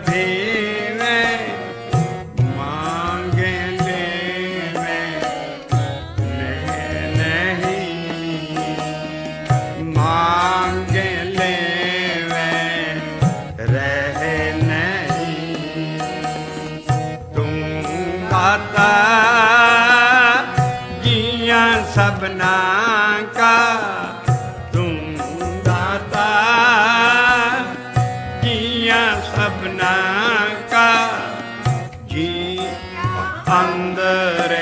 देवे मांगे लेवे नहीं, मांगे लेवे रहे नहीं। तुम दाता जिया सबना का, सबना का जी अंदर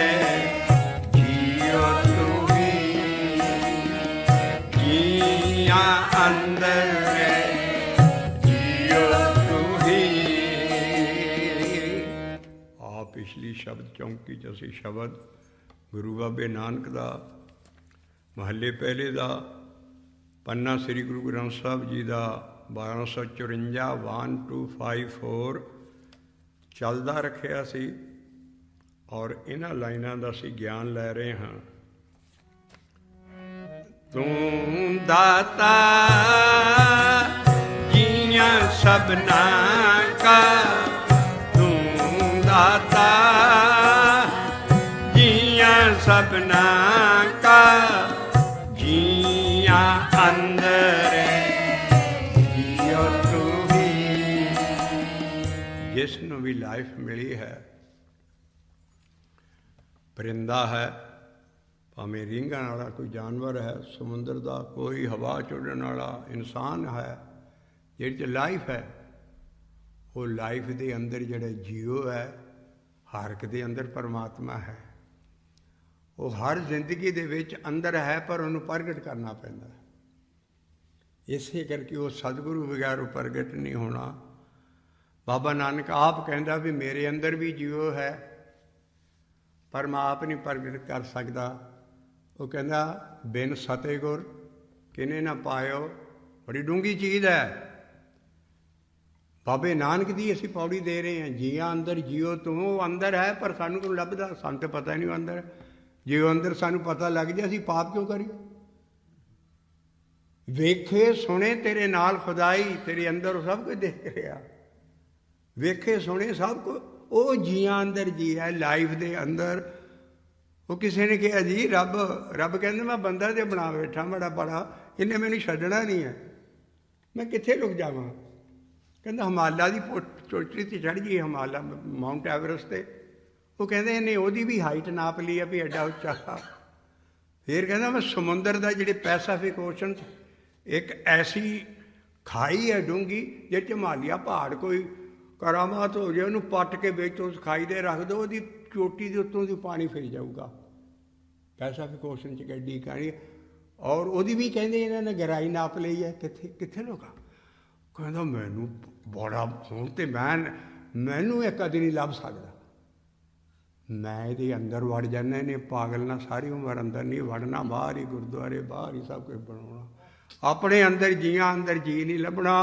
जियो तू ही, जिया अंदर जियो तू ही। आ पिछली शब्द चौंकी च असीं शब्द गुरु बाबे नानक दा महल्ले पहले दा पन्ना श्री गुरु ग्रंथ साहिब जी का 1254 1254 ਚੱਲਦਾ ਰੱਖਿਆ ਸੀ ਔਰ ਇਹਨਾਂ ਲਾਈਨਾਂ ਦਾ ਅਸੀਂ ਗਿਆਨ ਲੈ ਰਹੇ ਹਾਂ। ਤੂੰ ਦਾਤਾ ਜੀਆਂ ਸਭਨਾ ਕਾ, ਤੂੰ ਦਾਤਾ ਜੀਆਂ ਸਭਨਾ ਕਾ, ਜੀਆਂ ਅੰਦਰ जिस नूं भी लाइफ मिली है, परिंदा है, भावें रींगण वाला कोई जानवर है, समुद्र का कोई हवा चुड़न वाला इंसान है, जिहड़ी लाइफ है वो लाइफ के अंदर जिहड़े जीओ है, हर एक दे अंदर परमात्मा है। वो हर जिंदगी दे विच अंदर है पर उन्होंने प्रगट करना पैंदा है। इसे करके वो सतगुरु बगैर प्रगट नहीं होना। बाबा नानक आप कहता भी मेरे अंदर भी जीवो है पर मैं आप नहीं प्रगट कर सकता। वो कहता बिन सतगुर किने ना पायो, बड़ी डूंगी चीज़ है। बाबे नानक दी असी पौड़ी दे रहे हैं, जिया अंदर जियो तू, अंदर है पर सानू कोई लभदा, सानू तो पता नहीं अंदर। जियो अंदर सानू पता लग जाए असी पाप क्यों करिए। वेखे सुने तेरे नाल खुदाई, तेरे अंदर सब कुछ देख रहा, वेखे सुने सब को। वो जिया अंदर जी है लाइफ दे अंदर। वो किसी ने कहा जी रब रब कहते मैं बंदा तो बना बैठा बड़ा बड़ा, इन्हें मैंने छड्डना नहीं है, मैं कित्थे लुक जावां। कहता हिमालय की चोटी ते चढ़ गई, हिमालय माउंट एवरेस्ट ते। वो कहते इन्हें ओहदी भी हाइट नाप ली है भी एडा उच्चा। फिर कहता मैं समुंदर का जिहड़े पैसिफिक ओशन एक ऐसी खाई है डूंगी जिस हिमालय पहाड़ कोई करामात हो जाए, उन्होंने पट के बेच उस खाई दे रख दो, वो चोटी के उत्तों से पानी फिर जाऊगा। पैसिफिक ओशन च गड्डी कहानी। और वही भी कहते इन्होंने गहराई नाप ली है, कितने कितने लोग। कहता मैनू बड़ा हूँ तो मैनू एक कदी नहीं लभ सकता, मैं ये अंदर वड़ जाना, इन्हें पागल ना सारी उम्र अंदर नहीं वड़ना, बाहर ही गुरुद्वारे बाहर ही सब कुछ बनाना, अपने अंदर जिया अंदर जी नहीं लभना।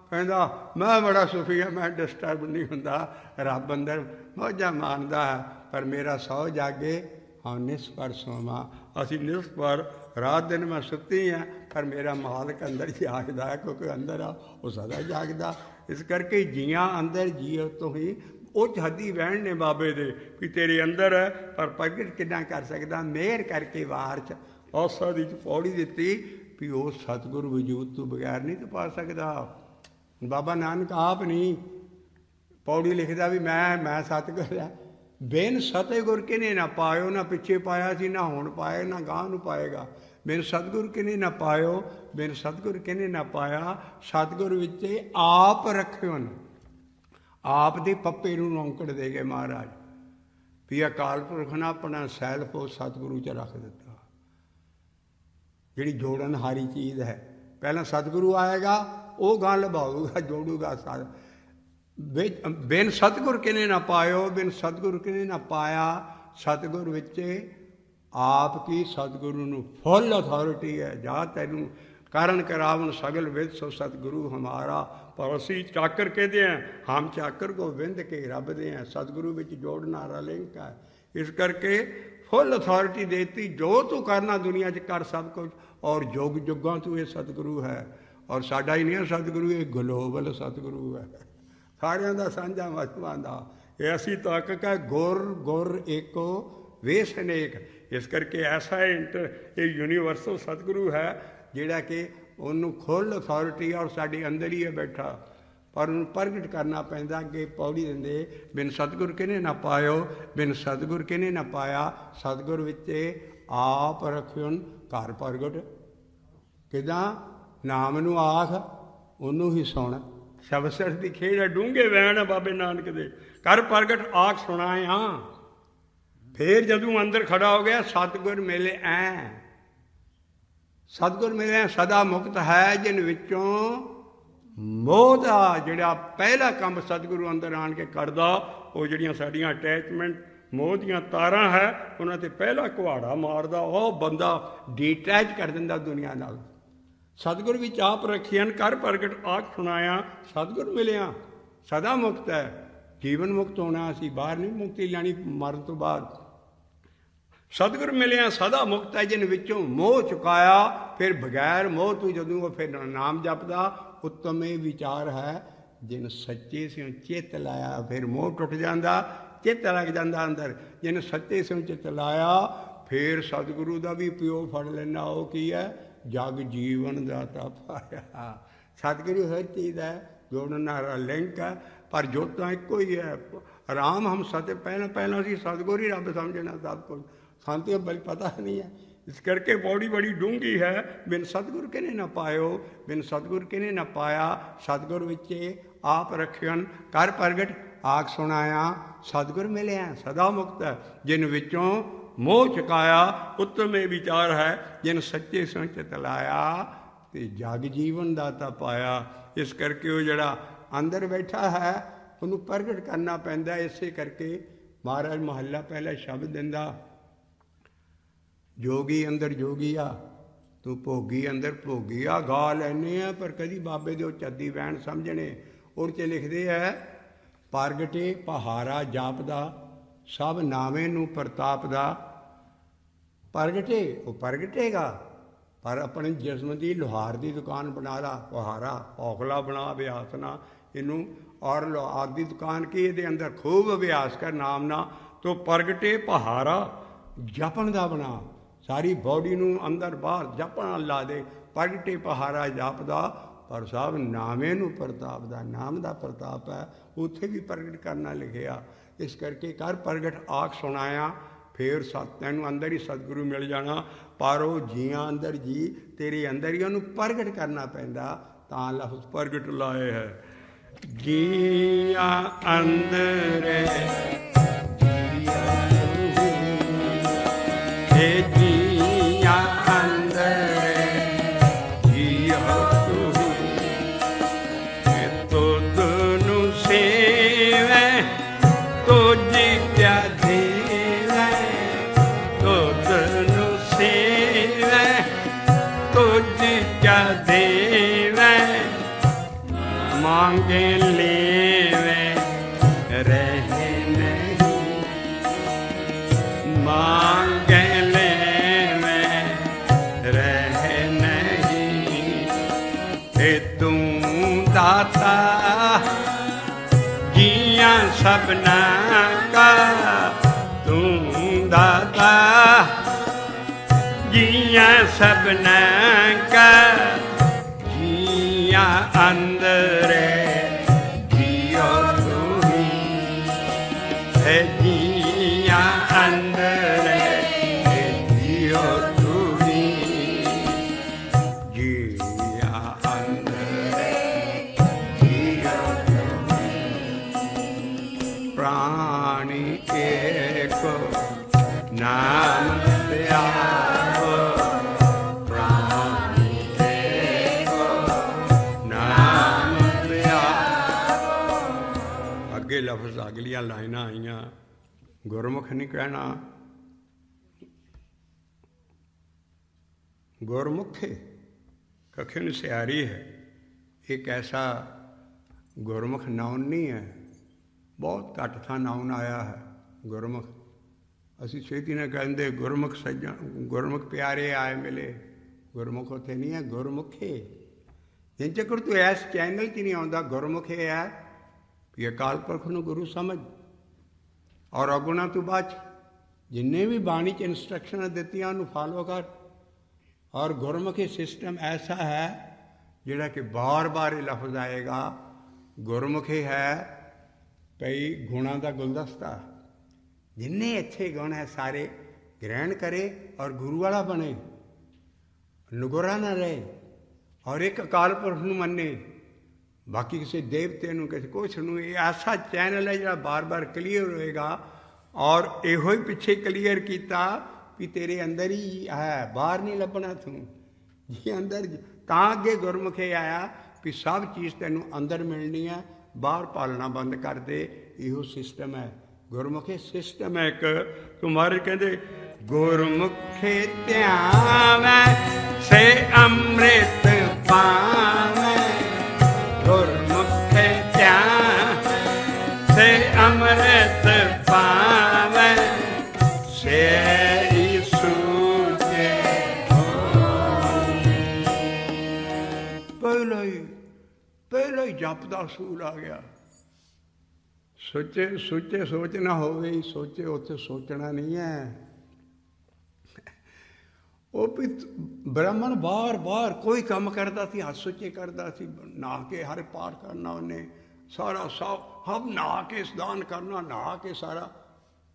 कहता मैं बड़ा सुखी है, मैं डिस्टर्ब नहीं होंदा, रब अंदर मौजा मानता है। पर मेरा सौ जागे हाँ निस्पर सोवा, असी निस्पर रात दिन मैं सुती हैं पर मेरा मालक अंदर जागदा है, क्योंकि अंदर आ वो सदा जागदा। इस करके जिया अंदर जियो तो ही उच हदी बहन ने बाबे दे भी तेरे अंदर है पर प्रगट कितना कर सकता। मेहर करके वार च औसा दी पौड़ी दी भी वो सतगुरु वजूद तो बगैर नहीं तो पा सकता। बाबा नानक आप नहीं पौड़ी लिखता भी मैं सतगुर है। बिन सतगुर किने ना पायो, ना पिछे पाया सी ना हुण पाए ना गांह नूं पाएगा। बिन सतगुर किने ना पायो, बिन सतगुर किने ना पाया। सतगुर विचे आप रखियो न, आप दे पप्पे नूं औंकड़ दे गए महाराज भी अकाल पुरख ने अपना सैल्फ उस सतगुरु च रख दिता। जिहड़ी जोड़न हारी चीज़ है, पहला सतगुरु आएगा वो गां लभाऊगा जोड़ूगा सारा। बिन सतगुर किने ना पायो, बिन सतगुर किने ना पाया। सतगुर विचे आपकी सतगुरु नूं फुल अथॉरिटी है। जा तैनूं कारण करावन सगल विद सो सतगुरु हमारा। पर असी चाकर कहते हैं, हम चाकर को विंद के रब दे हैं। सतगुरु विच जोड़ना लिंक है। इस करके फुल अथॉरिटी देती, जो तू करना दुनिया च कर सब कुछ। और जुग जुगां तू ये सतगुरु है। और साडा ही नहीं है सतगुरु, ये ग्लोबल सतगुरु है। ਸਾਰਿਆਂ ਦਾ ਸਾਂਝਾ ਮਤਵਾਂ ਦਾ। ਇਹ ਅਸੀਂ ਤੱਕ ਕਹ ਗੁਰ ਗੁਰ ਏਕੋ ਵੇਸ ਅਨੇਕ। ਇਸ ਕਰਕੇ ਐਸਾ ਇਹ ਯੂਨੀਵਰਸਲ ਸਤਿਗੁਰੂ ਹੈ ਜਿਹੜਾ ਕਿ ਉਹਨੂੰ ਖੁੱਲ੍ਹ ਅਥਾਰਟੀ ਔਰ ਸਾਡੇ ਅੰਦਰ ਹੀ ਹੈ ਬੈਠਾ, ਪਰ ਉਹਨੂੰ ਪ੍ਰਗਟ ਕਰਨਾ ਪੈਂਦਾ। ਕਿ ਪੌੜੀ ਦਿੰਦੇ ਬਿਨ ਸਤਿਗੁਰ ਕਿਨੇ ਨਾ ਪਾਇਓ, ਬਿਨ ਸਤਿਗੁਰ ਕਿਨੇ ਨਾ ਪਾਇਆ। ਸਤਿਗੁਰ ਵਿੱਚ ਆਪ ਰਖਿਓਨ ਘਰ ਪ੍ਰਗਟ। ਕਿੱਦਾਂ? ਨਾਮ ਨੂੰ ਆਖ ਉਹਨੂੰ ਹੀ ਸੁਣ। ਸ਼ਬਦ ਦੀ ਖੇਡ ਹੈ, ਡੂੰਘੇ ਵੈਣ ਹੈ ਬਾਬੇ ਨਾਨਕ ਦੇ। ਕਰ ਪ੍ਰਗਟ ਆਖ ਸੁਣਾਇਆ। ਫੇਰ ਜਦੋਂ ਅੰਦਰ ਖੜਾ ਹੋ ਗਿਆ, ਸਤਿਗੁਰ ਮਿਲੇ ਐ। ਸਤਿਗੁਰ ਮਿਲੇ ਸਦਾ ਮੁਕਤ ਹੈ ਜਿਨ ਵਿੱਚੋਂ ਮੋਹ ਦਾ ਜਿਹੜਾ ਪਹਿਲਾ ਕੰਮ ਸਤਿਗੁਰੂ ਅੰਦਰ ਆਣ ਕੇ ਕਰਦਾ, ਉਹ ਜਿਹੜੀਆਂ ਸਾਡੀਆਂ ਅਟੈਚਮੈਂਟ ਮੋਹ ਦੀਆਂ ਤਾਰਾਂ ਹੈ, ਉਹਨਾਂ 'ਤੇ ਪਹਿਲਾ ਕੁਹਾੜਾ ਮਾਰਦਾ। ਉਹ ਬੰਦਾ ਡੀਟੈਚ ਕਰ ਦਿੰਦਾ ਦੁਨੀਆ ਨਾਲ। ਸਤਿਗੁਰ ਵਿੱਚ ਆਪ ਰੱਖੀਆਂ ਕਰ ਪ੍ਰਗਟ ਆਖ ਸੁਣਾਇਆ। ਸਤਿਗੁਰ ਮਿਲਿਆ ਸਦਾ ਮੁਕਤ ਹੈ, ਜੀਵਨ ਮੁਕਤ ਹੋਣਾ। ਅਸੀਂ ਬਾਹਰ ਨਹੀਂ ਮੁਕਤੀ ਲੈਣੀ ਮਰਨ ਤੋਂ ਬਾਅਦ। ਸਤਿਗੁਰ ਮਿਲਿਆ ਸਦਾ ਮੁਕਤ ਹੈ ਜਿਨ ਵਿੱਚੋਂ ਮੋਹ ਚੁਕਾਇਆ। ਫਿਰ ਬਗੈਰ ਮੋਹ ਤੋਂ ਜਦੋਂ ਉਹ ਫਿਰ ਨਾਮ ਜਪਦਾ, ਉੱਤਮ ਇਹ ਵਿਚਾਰ ਹੈ ਜਿਨ ਸੱਚੇ ਸਿਉ ਚਿੱਤ ਲਾਇਆ। ਫਿਰ ਮੋਹ ਟੁੱਟ ਜਾਂਦਾ, ਚਿੱਤ ਲੱਗ ਜਾਂਦਾ ਅੰਦਰ। ਜਿਨ ਸੱਚੇ ਸਿਉ ਚਿੱਤ ਲਾਇਆ, ਫਿਰ ਸਤਿਗੁਰੂ ਦਾ ਵੀ ਪਿਓ ਫੜ ਲੈਣਾ। ਉਹ ਕੀ ਹੈ? ਜਗ ਜੀਵਨ ਦਾਤਾ ਪਾਇਆ। ਸਤਿਗੁਰੂ ਹਰ ਚੀਜ਼ ਹੈ, ਜੋੜਨ ਨਾਲ ਲਿੰਕ ਹੈ, ਪਰ ਜੋਤਾਂ ਇੱਕੋ ਹੀ ਹੈ। ਰਾਮ ਹਮ ਸਤੇ ਪਹਿਲਾਂ ਅਸੀਂ ਸਤਿਗੁਰ ਹੀ ਰੱਬ ਸਮਝਣਾ ਸਭ ਕੁਝ। ਸਾਨੂੰ ਤਾਂ ਬਲ ਪਤਾ ਨਹੀਂ ਹੈ। ਇਸ ਕਰਕੇ ਪੌੜੀ ਬੜੀ ਡੂੰਘੀ ਹੈ। ਬਿਨ ਸਤਿਗੁਰ ਕਿਨੇ ਨਾ ਪਾਇਓ, ਬਿਨ ਸਤਿਗੁਰ ਕਿਨੇ ਨਾ ਪਾਇਆ। ਸਤਿਗੁਰ ਵਿੱਚ ਆਪ ਰਖਿਓਨ ਕਰ ਪ੍ਰਗਟ ਆਖ ਸੁਣਾਇਆ। ਸਤਿਗੁਰ ਮਿਲਿਆ ਸਦਾ ਮੁਕਤ ਜਿਨ ਵਿੱਚੋਂ ਮੋਹ ਚੁਕਾਇਆ। ਉੱਤਮ ਇਹ ਵਿਚਾਰ ਹੈ ਜਿਨ ਸੱਚੇ ਸਿਉ ਚਿਤ ਲਾਇਆ, ਤੇ ਜਗ ਜੀਵਨ ਦਾਤਾ ਪਾਇਆ। ਇਸ ਕਰਕੇ ਉਹ ਜਿਹੜਾ ਅੰਦਰ ਬੈਠਾ ਹੈ ਉਹਨੂੰ ਪ੍ਰਗਟ ਕਰਨਾ ਪੈਂਦਾ। ਇਸੇ ਕਰਕੇ ਮਹਾਰਾਜ ਮਹੱਲਾ ਪਹਿਲਾ ਸ਼ਬਦ ਦਿੰਦਾ, ਜੋਗੀ ਅੰਦਰ ਜੋਗੀ ਆ, ਤੂੰ ਭੋਗੀ ਅੰਦਰ ਭੋਗੀ ਆ। ਗਾ ਲੈਂਦੇ ਆ ਪਰ ਕਦੀ ਬਾਬੇ ਦੇ ਉਹ ਚੱਦੀ ਵੈਣ ਸਮਝਣੇ। ਉਹ 'ਚ ਲਿਖਦੇ ਹੈ, ਪ੍ਰਗਟੇ ਪਹਾਰਾ ਜਾਪਦਾ, ਸਭ ਨਾਵੇਂ ਨੂੰ ਪ੍ਰਤਾਪ ਦਾ। ਪ੍ਰਗਟੇ ਉਹ ਪ੍ਰਗਟੇਗਾ, ਪਰ ਆਪਣੇ ਜਿਸਮ ਦੀ ਲੁਹਾਰ ਦੀ ਦੁਕਾਨ ਬਣਾ ਲਾ। ਪਹਾਰਾ ਔਖਲਾ ਬਣਾ ਅਭਿਆਸ ਨਾ ਇਹਨੂੰ। ਔਰ ਲੁਹਾਰ ਦੀ ਦੁਕਾਨ ਕੀ? ਇਹਦੇ ਅੰਦਰ ਖੂਬ ਅਭਿਆਸ ਕਰ ਨਾਮ ਨਾ। ਤੋ ਪ੍ਰਗਟੇ ਪਹਾਰਾ ਜਪਣ ਦਾ ਬਣਾ। ਸਾਰੀ ਬੋਡੀ ਨੂੰ ਅੰਦਰ ਬਾਹਰ ਜਪਣ ਲਾ ਦੇ। ਪ੍ਰਗਟੇ ਪਹਾਰਾ ਜਪਦਾ, ਪਰ ਸਭ ਨਾਵੇਂ ਨੂੰ ਪ੍ਰਤਾਪ ਦਾ। ਨਾਮ ਦਾ ਪ੍ਰਤਾਪ ਹੈ, ਉੱਥੇ ਵੀ ਪ੍ਰਗਟ ਕਰਨਾ ਲਿਖਿਆ। ਇਸ ਕਰਕੇ ਕਰ ਪ੍ਰਗਟ ਆਖ ਸੁਣਾਇਆ। ਫਿਰ ਤੈਨੂੰ ਅੰਦਰ ਹੀ ਸਤਿਗੁਰੂ ਮਿਲ ਜਾਣਾ। ਪਰ ਉਹ ਜੀਆਂ ਅੰਦਰ ਜੀ ਤੇਰੇ ਅੰਦਰ ਹੀ ਉਹਨੂੰ ਪ੍ਰਗਟ ਕਰਨਾ ਪੈਂਦਾ। ਤਾਂ ਲਫ਼ਜ਼ ਪ੍ਰਗਟ ਲਾਏ ਹੈ। ਜੀਆਂ ਅੰਦਰ ਜੀਆਂ ਅੰਦਰ ਜੀਓ ਤੁਧ ਨੂੰ ਸੇਵੈ, ਤੁਝ ਕਿਆ ਦੇਵੈ। ਤੁਧ ਨੂੰ ਸੇਵੈ, ਤੁਝ ਕਿਆ ਦੇਵੈ। ਮਾਂਗੇ ਲੇਵੈ ਰਹੇ ਨਹੀਂ, ਮਾਂਗੇ ਦਾਤਾ ਜੀਆਂ ਸਭਨਾ ਕਾ। ਤੂੰ ਦਾਤਾ ਜੀਆਂ ਸਭਨਾ ਕਾ। ਜੀਆਂ ਅੰਦਰ ਜੀਓ ਤੂੰ ਹੀ ਹੈ। ਜੀਆਂ ਅੰਦਰ ਜੀਓ ਤੂੰ ਹੀ। ਜੀਆਂ ਪ੍ਰਾਣੀ ਏਕ ਨਾਮ ਧਿਆਵੋ। ਪ੍ਰਾਣੀ ਏਕ ਨਾਮ ਧਿਆਵੋ। ਅੱਗੇ ਲਫ਼ਜ਼ ਅਗਲੀਆਂ ਲਾਈਨਾਂ ਆਈਆਂ। ਗੁਰਮੁਖ ਨਹੀਂ ਕਹਿਣਾ, ਗੁਰਮੁਖੇ ਕਖੇ ਨੂੰ ਸਿਆਰੀ ਹੈ। ਇੱਕ ਐਸਾ ਗੁਰਮੁਖ ਨਾਉਨ ਨਹੀਂ ਹੈ। ਬਹੁਤ ਘੱਟ ਥਾਂ ਨਾਉਨ ਆਇਆ ਹੈ ਗੁਰਮੁਖ। ਅਸੀਂ ਛੇਤੀ ਨਾਲ ਕਹਿੰਦੇ ਗੁਰਮੁਖ ਸੱਜਣ, ਗੁਰਮੁਖ ਪਿਆਰੇ ਆਏ ਮਿਲੇ। ਗੁਰਮੁਖ ਉੱਥੇ ਨਹੀਂ ਹੈ, ਗੁਰਮੁਖੇ। ਜਿੰਨ ਚੱਕਰ ਤੂੰ ਇਸ ਚੈਨਲ 'ਚ ਨਹੀਂ ਆਉਂਦਾ ਗੁਰਮੁਖੇ ਹੈ, ਵੀ ਅਕਾਲ ਪੁਰਖ ਨੂੰ ਗੁਰੂ ਸਮਝ। ਔਰ ਔਗੁਣਾ ਤੋਂ ਬਚ। ਜਿੰਨੇ ਵੀ ਬਾਣੀ 'ਚ ਇੰਸਟਰਕਸ਼ਨਾਂ ਦਿੱਤੀਆਂ ਉਹਨੂੰ ਫਾਲੋ ਕਰ। ਔਰ ਗੁਰਮੁਖੀ ਸਿਸਟਮ ਐਸਾ ਹੈ ਜਿਹੜਾ ਕਿ ਬਾਰ ਬਾਰ ਇਹ ਲਫ਼ਜ਼ ਆਏਗਾ, ਗੁਰਮੁਖੀ ਹੈ ਭਈ ਗੁਣਾਂ ਦਾ ਗੁਲਦਸਤਾ। ਜਿੰਨੇ ਅੱਛੇ ਗੁਣ ਹੈ ਸਾਰੇ ਗ੍ਰਹਿਣ ਕਰੇ ਔਰ ਗੁਰੂ ਵਾਲਾ ਬਣੇ, ਨਗੁਰਾ ਨਾ ਰਹੇ, ਔਰ ਇੱਕ ਅਕਾਲ ਪੁਰਖ ਨੂੰ ਮੰਨੇ। ਬਾਕੀ ਕਿਸੇ ਦੇਵਤੇ ਨੂੰ, ਕਿਸੇ ਕੁਛ ਨੂੰ। ਇਹ ਐਸਾ ਚੈਨਲ ਹੈ ਜਿਹੜਾ ਬਾਰ ਬਾਰ ਕਲੀਅਰ ਹੋਏਗਾ। ਔਰ ਇਹੋ ਹੀ ਪਿੱਛੇ ਕਲੀਅਰ ਕੀਤਾ ਵੀ ਤੇਰੇ ਅੰਦਰ ਹੀ ਹੈ, ਬਾਹਰ ਨਹੀਂ ਲੱਭਣਾ ਤੂੰ ਜੀ, ਅੰਦਰ। ਤਾਂ ਅੱਗੇ ਗੁਰਮੁਖੇ ਆਇਆ ਵੀ ਸਭ ਚੀਜ਼ ਤੈਨੂੰ ਅੰਦਰ ਮਿਲਣੀ ਹੈ, ਬਾਹਰ ਪਾਲਣਾ ਬੰਦ ਕਰ ਦੇ। ਇਹੋ ਸਿਸਟਮ ਹੈ ਗੁਰਮੁਖੇ ਸਿਸਟਮ ਹੈ ਇੱਕ। ਤੁਮਾਰੇ ਕਹਿੰਦੇ ਗੁਰਮੁਖੇ ਧਿਆਵੈ ਸੇ ਅੰਮ੍ਰਿਤ ਪਾਵੈ, ਗੁਰਮੁਖੇ ਧਿਆਵੈ ਸੇ ਅੰਮ੍ਰਿਤ ਪਾਵੈ, ਸੇ ਸੂਝੇ ਪਹਿਲਾਂ ਹੀ ਜਪ ਦਾ ਅਸੂਲ ਆ ਗਿਆ। ਸੋਚੇ ਸੋਚ ਨਾ ਹੋਵੇ, ਸੋਚੇ ਉੱਥੇ ਸੋਚਣਾ ਨਹੀਂ ਹੈ। ਉਹ ਵੀ ਬ੍ਰਾਹਮਣ ਬਾਰ ਬਾਰ ਕੋਈ ਕੰਮ ਕਰਦਾ ਸੀ, ਹੱਥ ਸੁੱਚੇ ਕਰਦਾ ਸੀ। ਨਹਾ ਕੇ ਹਰ ਪਾਠ ਕਰਨਾ ਉਹਨੇ, ਸਾਰਾ ਸਭ ਨਹਾ ਕੇ ਇਸਨਾਨ ਕਰਨਾ, ਨਹਾ ਕੇ ਸਾਰਾ।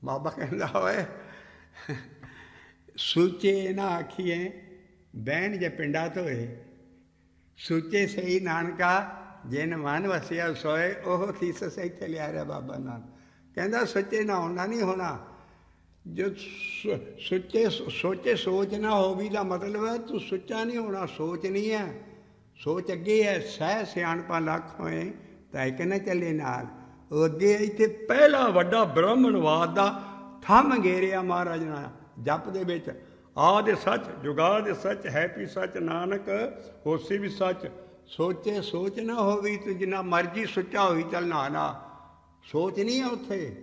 ਬਾਬਾ ਕਹਿੰਦਾ ਹੋਏ ਸੁੱਚੇ ਨਾ ਆਖੀਏ ਬਹਿਣ ਜੇ ਪਿੰਡਾ ਧੋਏ, ਸੁੱਚੇ ਸਹੀ ਨਾਨਕਾ ਜਿਨ ਮਨ ਵਸਿਆ ਸੋਏ, ਉਹ ਥੀਸਸ ਇੱਥੇ ਲਿਆ ਰਿਹਾ ਬਾਬਾ ਨਾਨਕ। ਕਹਿੰਦਾ ਸੁੱਚੇ ਨਾ ਹੋਣਾ ਨਹੀਂ ਹੋਣਾ। ਜੋ ਸੋਚੇ ਸੋਚ ਨਾ ਹੋਵੀ ਦਾ ਮਤਲਬ ਹੈ ਤੂੰ ਸੁੱਚਾ ਨਹੀਂ ਹੋਣਾ। ਸੋਚ ਨਹੀਂ ਹੈ, ਸੋਚ ਅੱਗੇ ਹੈ। ਸਹਿ ਸਿਆਣਪਾਂ ਲੱਖ ਹੋਏ ਤਾਂ ਇੱਕ ਨਾ ਚੱਲੇ ਨਾਲ। ਉਹ ਅੱਗੇ ਇੱਥੇ ਪਹਿਲਾ ਵੱਡਾ ਬ੍ਰਾਹਮਣਵਾਦ ਦਾ ਥੰਮ ਘੇਰਿਆ ਮਹਾਰਾਜ ਨੇ ਜਪ ਦੇ ਵਿੱਚ। ਆਦਿ ਸੱਚ, ਜੁਗਾਦਿ ਸੱਚ, ਹੈ ਵੀ ਸੱਚ, ਨਾਨਕ ਹੋਸੀ ਵੀ ਸੱਚ। ਸੋਚੇ ਸੋਚ ਨਾ ਹੋਵੀ, ਤੂੰ ਜਿੰਨਾ ਮਰਜ਼ੀ ਸੁੱਚਾ ਹੋਈ ਚੱਲ ਨਾ ਸੋਚ ਨਹੀਂ ਹੈ ਉੱਥੇ।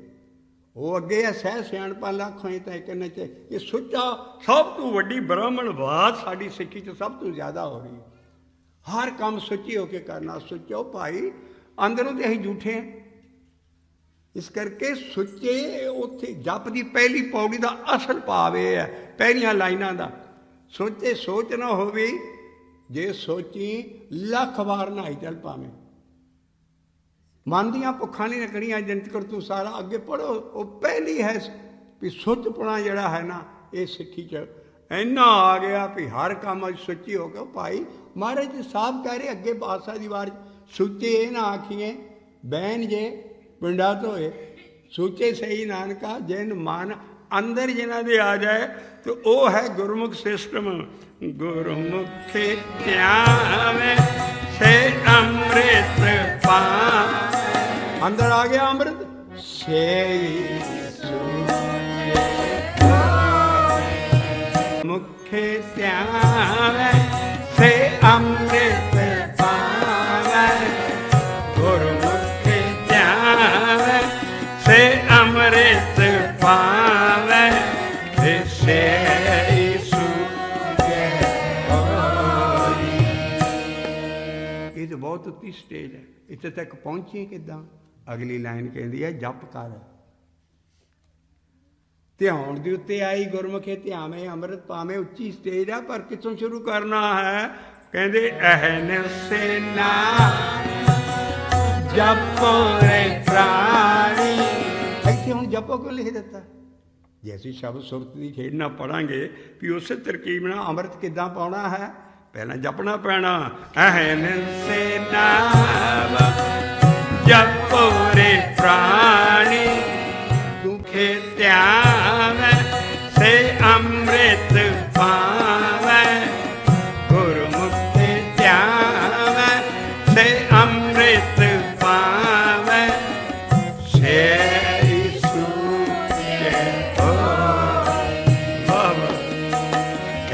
ਉਹ ਅੱਗੇ ਹੈ ਸਹਿ ਸਿਆਣਪਾਂ ਲੱਖ ਹੋਏ ਤਾਂ ਇੱਕ ਨਾ ਚ। ਇਹ ਸੁੱਚਾ ਸਭ ਤੋਂ ਵੱਡੀ ਬ੍ਰਾਹਮਣਵਾਦ ਸਾਡੀ ਸਿੱਖੀ 'ਚ ਸਭ ਤੋਂ ਜ਼ਿਆਦਾ ਹੋ ਰਹੀ ਹੈ। ਹਰ ਕੰਮ ਸੁੱਚੀ ਹੋ ਕੇ ਕਰਨਾ। ਸੁੱਚੋ ਭਾਈ, ਅੰਦਰੋਂ ਤੇ ਅਸੀਂ ਝੂਠੇ ਹਾਂ। ਇਸ ਕਰਕੇ ਸੁੱਚੇ ਉੱਥੇ ਜਪ ਦੀ ਪਹਿਲੀ ਪੌੜੀ ਦਾ ਅਸਲ ਭਾਵ ਇਹ ਹੈ, ਪਹਿਲੀਆਂ ਲਾਈਨਾਂ ਦਾ। ਸੋਚੇ ਸੋਚ ਨਾ ਹੋਵੇ, ਜੇ ਸੋਚੀ ਲੱਖ ਵਾਰ ਨਹਾਈ ਚੱਲ ਪਾਵੇਂ। ਮਨ ਦੀਆਂ ਭੁੱਖਾਂ ਨਹੀਂ ਰੱਖਣੀਆਂ ਜਨਤ ਕਰ ਤੂੰ ਸਾਰਾ। ਅੱਗੇ ਪੜ੍ਹੋ, ਉਹ ਪਹਿਲੀ ਹੈ ਵੀ ਸੁੱਚਪੁਣਾ ਜਿਹੜਾ ਹੈ ਨਾ, ਇਹ ਸਿੱਖੀ 'ਚ ਇੰਨਾ ਆ ਗਿਆ ਵੀ ਹਰ ਕੰਮ ਸੁੱਚੀ ਹੋ ਕੇ। ਭਾਈ ਮਹਾਰਾਜ ਜੀ ਸਾਹਬ ਕਹਿ ਰਹੇ ਅੱਗੇ ਬਾਦਸ਼ਾਹ ਦੀ ਵਾਰ, ਸੁੱਚੇ ਇਹ ਨਾ ਆਖੀਏ ਬਹਿਣ ਜੇ ਪਿੰਡਾ ਧੋਏ, ਸੁੱਚੇ ਸਹੀ ਨਾਨਕਾ ਜਿਨ ਮਨ ਅੰਦਰ ਜਿਨ੍ਹਾਂ ਦੇ ਆ ਜਾਏ। ਤੇ ਉਹ ਹੈ ਗੁਰਮੁਖ ਸਿਸਟਮ। ਗੁਰਮੁਖੇ ਧਿਆਵੈ ਸੇ ਅੰਮ੍ਰਿਤ ਪਾ, ਅੰਦਰ ਆ ਗਿਆ ਅੰਮ੍ਰਿਤ। ਸੇ ਮੁਖੇ ਧਿਆਵੈ ਸੇ ਅੰਮ੍ਰਿਤ ਪਾਵੈ, ਗੁਰਮੁਖੇ ਧਿਆਵੈ ਸੇ ਅੰਮ੍ਰਿਤ ਪਾਵੈ, ਸੇ ਸੂਝੇ ਹੋਈ। ਇਹ ਤਾਂ ਬਹੁਤ ਉੱਚੀ ਸਟੇਜ ਹੈ। ਇੱਥੇ ਤੱਕ ਪਹੁੰਚੀਏ ਕਿੱਦਾਂ? ਅਗਲੀ ਲਾਈਨ ਕਹਿੰਦੀ ਹੈ ਜਪ ਕਰ। ਧਿਆਨ ਦੇ ਉੱਤੇ ਆਈ ਗੁਰਮੁਖੇ ਧਿਆਵੇਂ ਅੰਮ੍ਰਿਤ ਪਾਵੇਂ। ਉੱਚੀ ਸਟੇਜ ਆ, ਪਰ ਕਿੱਥੋਂ ਸ਼ੁਰੂ ਕਰਨਾ ਹੈ? ਕਹਿੰਦੇ ਅਹਨਿਸੇ ਨਾਮ ਜਪੋ ਰੇ ਪ੍ਰਾਣੀ। ਇੱਥੇ ਹੁਣ ਜਪੋ ਕਿਉਂ ਲਿਖ ਦਿੱਤਾ? ਜੇ ਅਸੀਂ ਸ਼ਬਦ ਸੁਰਤ ਦੀ ਖੇਡ ਨਾਲ ਪੜ੍ਹਾਂਗੇ ਵੀ ਉਸੇ ਤਰਕੀਬ ਨਾਲ ਅੰਮ੍ਰਿਤ ਕਿੱਦਾਂ ਪਾਉਣਾ ਹੈ, ਪਹਿਲਾਂ ਜਪਣਾ ਪੈਣਾ। ਅਹਨਿਸੇ ਨਾਮ ਜਪੋ ਰੇ ਪ੍ਰਾਣੀ, ਦੁਖੇ ਧਿਆਵੈ ਸੇ ਅੰਮ੍ਰਿਤ ਪਾਵੈ, ਗੁਰਮੁਖੇ ਧਿਆਵੈ ਸੇ ਅੰਮ੍ਰਿਤ ਪਾਵੈ, ਸੇ ਸੂਝੇ ਹੋਈ।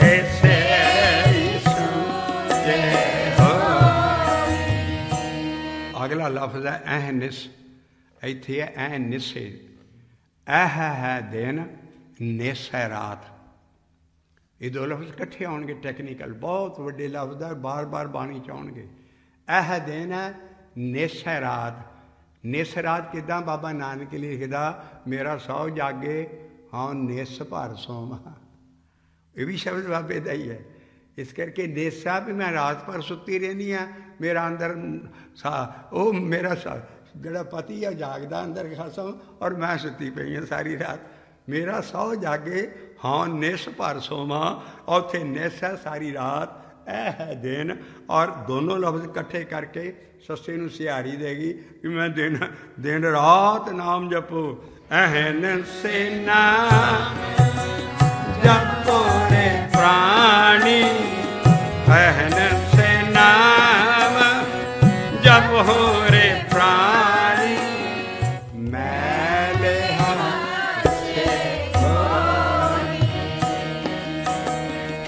ਐਸੇ ਸੂਝੇ ਹੋਈ। ਅਗਲਾ ਲਫ਼ਜ਼ ਹੈ ਅਹਨਿਸ। ਇੱਥੇ ਹੈ ਅਹਨਿਸੇ। ਇਹ ਹੈ ਦਿਨ, ਨਿਸ ਹੈ ਰਾਤ। ਇਹ ਦੋ ਲਫ਼ਜ਼ ਇਕੱਠੇ ਆਉਣਗੇ, ਟੈਕਨੀਕਲ ਬਹੁਤ ਵੱਡੇ ਲਫ਼ਜ਼ ਹੈ, ਬਾਰ ਬਾਰ ਬਾਣੀ 'ਚ ਆਉਣਗੇ। ਇਹ ਦਿਨ ਹੈ, ਨਿਸ ਹੈ ਰਾਤ। ਨਿਸ ਰਾਤ ਕਿੱਦਾਂ ਬਾਬਾ ਨਾਨਕ ਲਿਖਦਾ, ਮੇਰਾ ਸੌ ਜਾਗੇ ਹਾਂ ਨਿਸ ਭਰ ਸੋਵਾਂ। ਇਹ ਵੀ ਸ਼ਬਦ ਬਾਬੇ ਦਾ ਹੀ ਹੈ। ਇਸ ਕਰਕੇ ਨੇਸਾ ਵੀ ਮੈਂ ਰਾਤ ਭਰ ਸੁੱਤੀ ਰਹਿੰਦੀ ਹਾਂ, ਮੇਰਾ ਅੰਦਰ ਉਹ ਮੇਰਾ ਜਿਹੜਾ ਪਤੀ ਆ ਜਾਗਦਾ ਅੰਦਰ ਖਸਮ, ਔਰ ਮੈਂ ਸੁੱਤੀ ਪਈ ਹਾਂ ਸਾਰੀ ਰਾਤ। ਮੇਰਾ ਸੌ ਜਾਗੇ ਹਾਂ ਨਿਸ ਭਰ ਸੋਵਾਂ, ਉੱਥੇ ਨਿਸ ਹੈ ਸਾਰੀ ਰਾਤ, ਇਹ ਹੈ ਦਿਨ। ਔਰ ਦੋਨੋਂ ਲਫ਼ਜ਼ ਇਕੱਠੇ ਕਰਕੇ ਸੱਸੇ ਨੂੰ ਸਿਹਾਰੀ ਦੇਗੀ ਕਿ ਮੈਂ ਦਿਨ ਰਾਤ ਨਾਮ ਜਪੋ। ਅਹਨ ਸੇਨਾ ਜਪੋ ਰੇ ਪ੍ਰਾਣੀ, ਅਹਨ ਸੇਨਾ ਜਪੋ ਰੇ ਪ੍ਰਾਣੀ। ਮੈਲੇ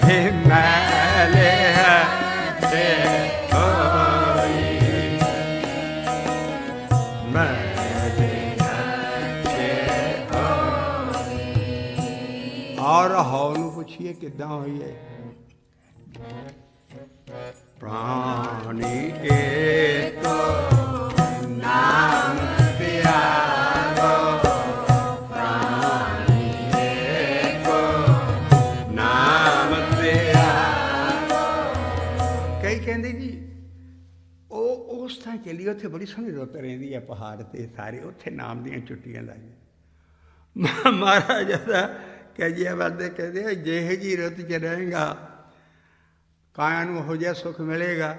ਹੇ ਮੈਲੇ ਤੇ ਹੋਈ, ਮੈਲੇ ਤੇ ਹੋਈ। ਔਰ ਹੌ ਨੂੰ ਪੁੱਛੀਏ ਕਿੱਦਾਂ ਹੋਈ ਹੈ। ਪ੍ਰਾਣੀ ਏਕ ਨਾਮ ਪਿਆਰੋ, ਪ੍ਰਾਣੀ ਏਕ ਨਾਮ ਪਿਆਰੋ। ਕਈ ਕਹਿੰਦੇ ਜੀ ਉਹ ਉਸ ਥਾਂ ਚੱਲੀ, ਉੱਥੇ ਬੜੀ ਸੋਹਣੀ ਰੁੱਤ ਰਹਿੰਦੀ ਹੈ, ਪਹਾੜ 'ਤੇ ਸਾਰੇ ਉੱਥੇ ਨਾਮ ਦੀਆਂ ਛੁੱਟੀਆਂ ਲਾਈਆਂ। ਮਹਾਰਾਜ ਦਾ ਕਹਿਆ ਵੱਧਦੇ ਕਹਿੰਦੇ ਜਿਹੇ ਜੀ ਰੁੱਤ 'ਚ ਰਹੇਗਾ ਕਾਇਆ ਨੂੰ ਉਹੋ ਜਿਹਾ ਸੁੱਖ ਮਿਲੇਗਾ।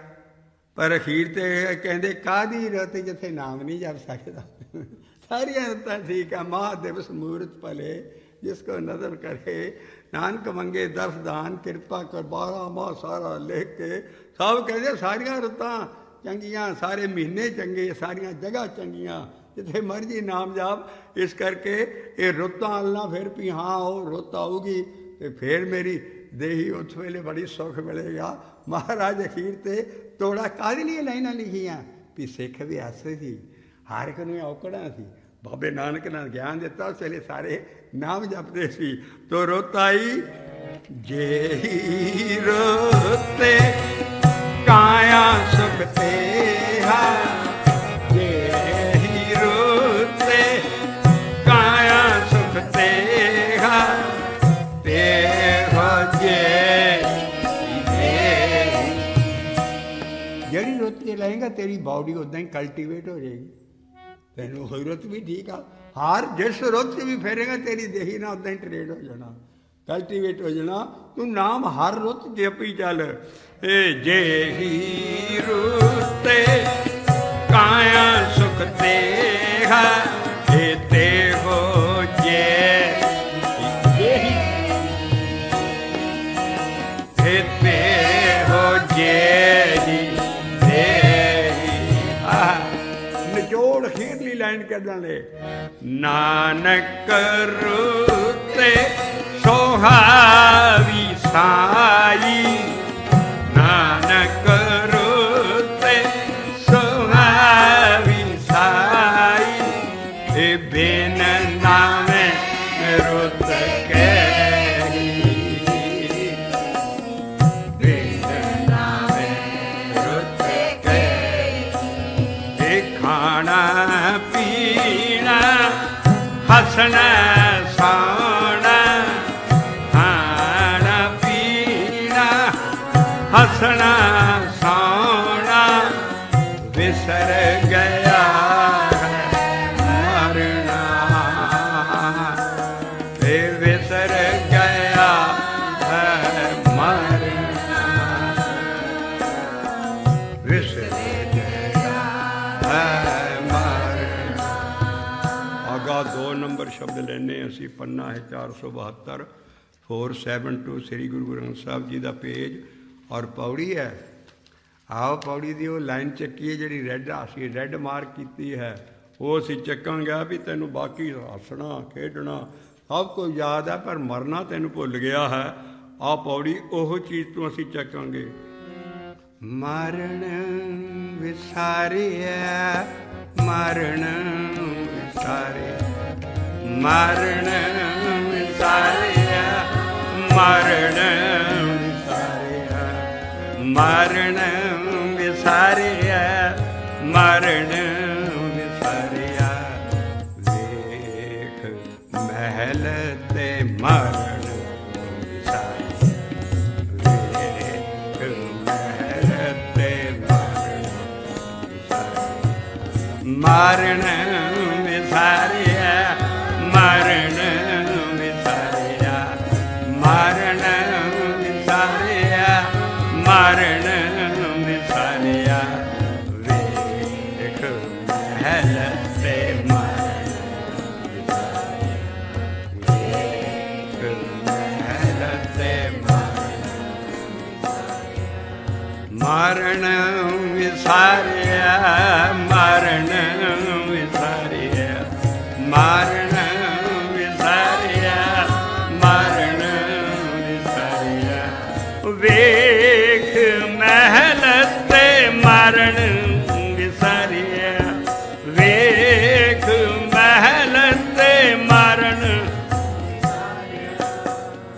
ਪਰ ਅਖੀਰ 'ਤੇ ਕਹਿੰਦੇ ਕਾਹਦੀ ਰੁੱਤ ਜਿੱਥੇ ਨਾਮ ਨਹੀਂ ਜਪ ਸਕਦਾ। ਸਾਰੀਆਂ ਰੁੱਤਾਂ ਠੀਕ ਆ। ਮਹਾਦਿਵਸ ਮੂਰਤ ਭਲੇ ਜਿਸ ਕੋ ਨਜ਼ਰ ਕਰੇ, ਨਾਨਕ ਮੰਗੇ ਦਰਸ ਦਾਨ, ਕਿਰਪਾ ਕਰ 12 ਮਾਹ ਸਾਰਾ ਲਿਖ ਕੇ। ਸਭ ਕਹਿੰਦੇ ਸਾਰੀਆਂ ਰੁੱਤਾਂ ਚੰਗੀਆਂ, ਸਾਰੇ ਮਹੀਨੇ ਚੰਗੇ, ਸਾਰੀਆਂ ਜਗ੍ਹਾ ਚੰਗੀਆਂ, ਜਿੱਥੇ ਮਰਜ਼ੀ ਨਾਮ ਜਾਪ। ਇਸ ਕਰਕੇ ਇਹ ਰੁੱਤਾਂ ਆਲਣਾ ਫਿਰ ਵੀ ਹਾਂ ਉਹ ਰੁੱਤ ਆਊਗੀ ਅਤੇ ਫਿਰ ਮੇਰੀ ਦੇਹੀ ਉਸ ਵੇਲੇ ਬੜੀ ਸੁੱਖ ਮਿਲੇਗਾ। ਮਹਾਰਾਜ ਅਖੀਰ 'ਤੇ ਤੋੜਾ ਕਾਹਦੇ ਲਈ ਲਾਈਨਾਂ ਲਿਖੀਆਂ ਵੀ ਸਿੱਖ ਵੀ ਹਾਸੇ ਸੀ, ਹਰ ਇੱਕ ਨੂੰ ਔਕੜਾਂ ਸੀ। ਬਾਬੇ ਨਾਨਕ ਨੇ ਗਿਆਨ ਦਿੱਤਾ, ਉਸ ਵੇਲੇ ਸਾਰੇ ਨਾਮ ਜਪਦੇ ਸੀ। ਤੋ ਰੁੱਤ ਆਈ ਜਿਹੀ ਰੁੱਤੇ ਕਾਇਆ ਸੁਖ ਤੇਹਾ, ਜਿਹੀ ਰੁੱਤੇ ਕਾਇਆ ਸੁਖ ਤੇਹਾ, ਤੇਹਾ ਜਿਹੜੀ ਰੁੱਤ 'ਚ ਲਏਗਾ ਤੇਰੀ ਬਾਡੀ ਉੱਦਾਂ ਹੀ ਕਲਟੀਵੇਟ ਹੋ ਜਾਏਗੀ। ਤੈਨੂੰ ਹੋਈ ਰੁੱਤ ਵੀ ਠੀਕ ਆ, ਹਰ ਜਿਸ ਰੁੱਤ 'ਚ ਵੀ ਫੇਰੇਗਾ ਤੇਰੀ ਦੇਹੀ ਨਾਲ ਉੱਦਾਂ ਹੀ ਟਰੇਡ ਹੋ ਜਾਣਾ, ਕਲਟੀਵੇਟ ਹੋ ਜਾਣਾ। ਤੂੰ ਨਾਮ ਹਰ ਰੁੱਤ ਜਪੀ ਚੱਲ। ਇਹ ਜਿਹੀ ਰੁੱਤੇ ਕਾਇਆ ਸੁਖ ਤੇਹਾ, ਇਹ ਤੇ ਹੋ ਜੇ ਨਿਚੋੜ ਖੀਰਲੀ ਲਾਈਨ ਕੱਢਣ ਲੈ। ਨਾਨਕ ਰੁੱਤੇ ਸੁਹਾਵੀ ਸਾਈ, ਨਾਨਕ ਰੁੱਤੇ ਸੁਹਾਵੀ ਸਾਈ, ਇਹ ਬਿਨ ਨਾਮੇ ਰੁੱਤ ਕਹਿ, ਬਿਨ ਨਾਮੇ ਰੁੱਤ ਕਹਿ। ਇਹ ਖਾਣਾ ਪੀਣਾ ਹੱਸਣਾ ਸੌਣਾ, ਖਾਣਾ ਪੀਣਾ ਹੱਸਣਾ ਸੌਣਾ, ਵਿਸਰ ਗਿਆ ਮਰਨਾ, ਇਹ ਵਿਸਰ ਗਿਆ ਹੈ ਮਰਨਾ, ਵਿਸਰ ਗਿਆ ਹੈ ਮਰਨਾ। ਅਗਾ 2 ਨੰਬਰ ਸ਼ਬਦ ਲੈਣੇ ਅਸੀਂ, ਪੰਨਾ ਹੈ 472, 472 ਸ੍ਰੀ ਗੁਰੂ ਗ੍ਰੰਥ ਸਾਹਿਬ ਜੀ ਦਾ ਪੇਜ ਔਰ ਪੌੜੀ ਹੈ। ਆਓ ਪੌੜੀ ਦੀ ਉਹ ਲਾਈਨ ਚੱਕੀਏ ਜਿਹੜੀ ਰੈੱਡ ਅਸੀਂ ਰੈੱਡ ਮਾਰਕ ਕੀਤੀ ਹੈ, ਉਹ ਅਸੀਂ ਚੱਕਾਂਗੇ ਵੀ ਤੈਨੂੰ ਬਾਕੀ ਹੱਸਣਾ ਖੇਡਣਾ ਸਭ ਕੁਝ ਯਾਦ ਹੈ, ਪਰ ਮਰਨਾ ਤੈਨੂੰ ਭੁੱਲ ਗਿਆ ਹੈ। ਆਹ ਪੌੜੀ ਉਹ ਚੀਜ਼ ਤੋਂ ਅਸੀਂ ਚੱਕਾਂਗੇ। ਮਰਨ ਵਿਸਾਰਿਆ, ਮਰਨ ਵਿਸਾਰਿਆ, ਮਰਨ ਵਿਸਾਰਿਆ, ਮਰਨ ਵਿਸਾਰਿਆ, ਮਰਨ ਵਿਸਾਰਿਆ, ਮਰਨ ਵਿਸਾਰਿਆ। ਮਾਰਨ ਵਿਸਾਰਿਆ, ਮਾਰਨ ਵਿਸਾਰਿਆ, ਮਾਰਨ ਵਿਸਾਰਿਆ, ਮਾਰਨ ਵਿਸਾਰਿਆ, ਵੇਖ ਮਹਿਲ ਤੇ ਮਾਰਨ ਵੇਖ ਮਹਿਲ ਤੇ ਮਾਰਨ ਵਿਸਾਰਿਆ, ਮਾਰਨ ਵਿਸਾਰਿਆ, ਮਾਰਨ ਵਿਸਾਰਿਆ, ਮਾਰਨ ਵਿਸਾਰਿਆ, ਵੇਖ ਮਹਿਲ ਤੇ ਮਾਰਨ ਵਿਸਾਰਿਆ, ਵੇਖ ਮਹਿਲ ਤੇ ਮਾਰਨ।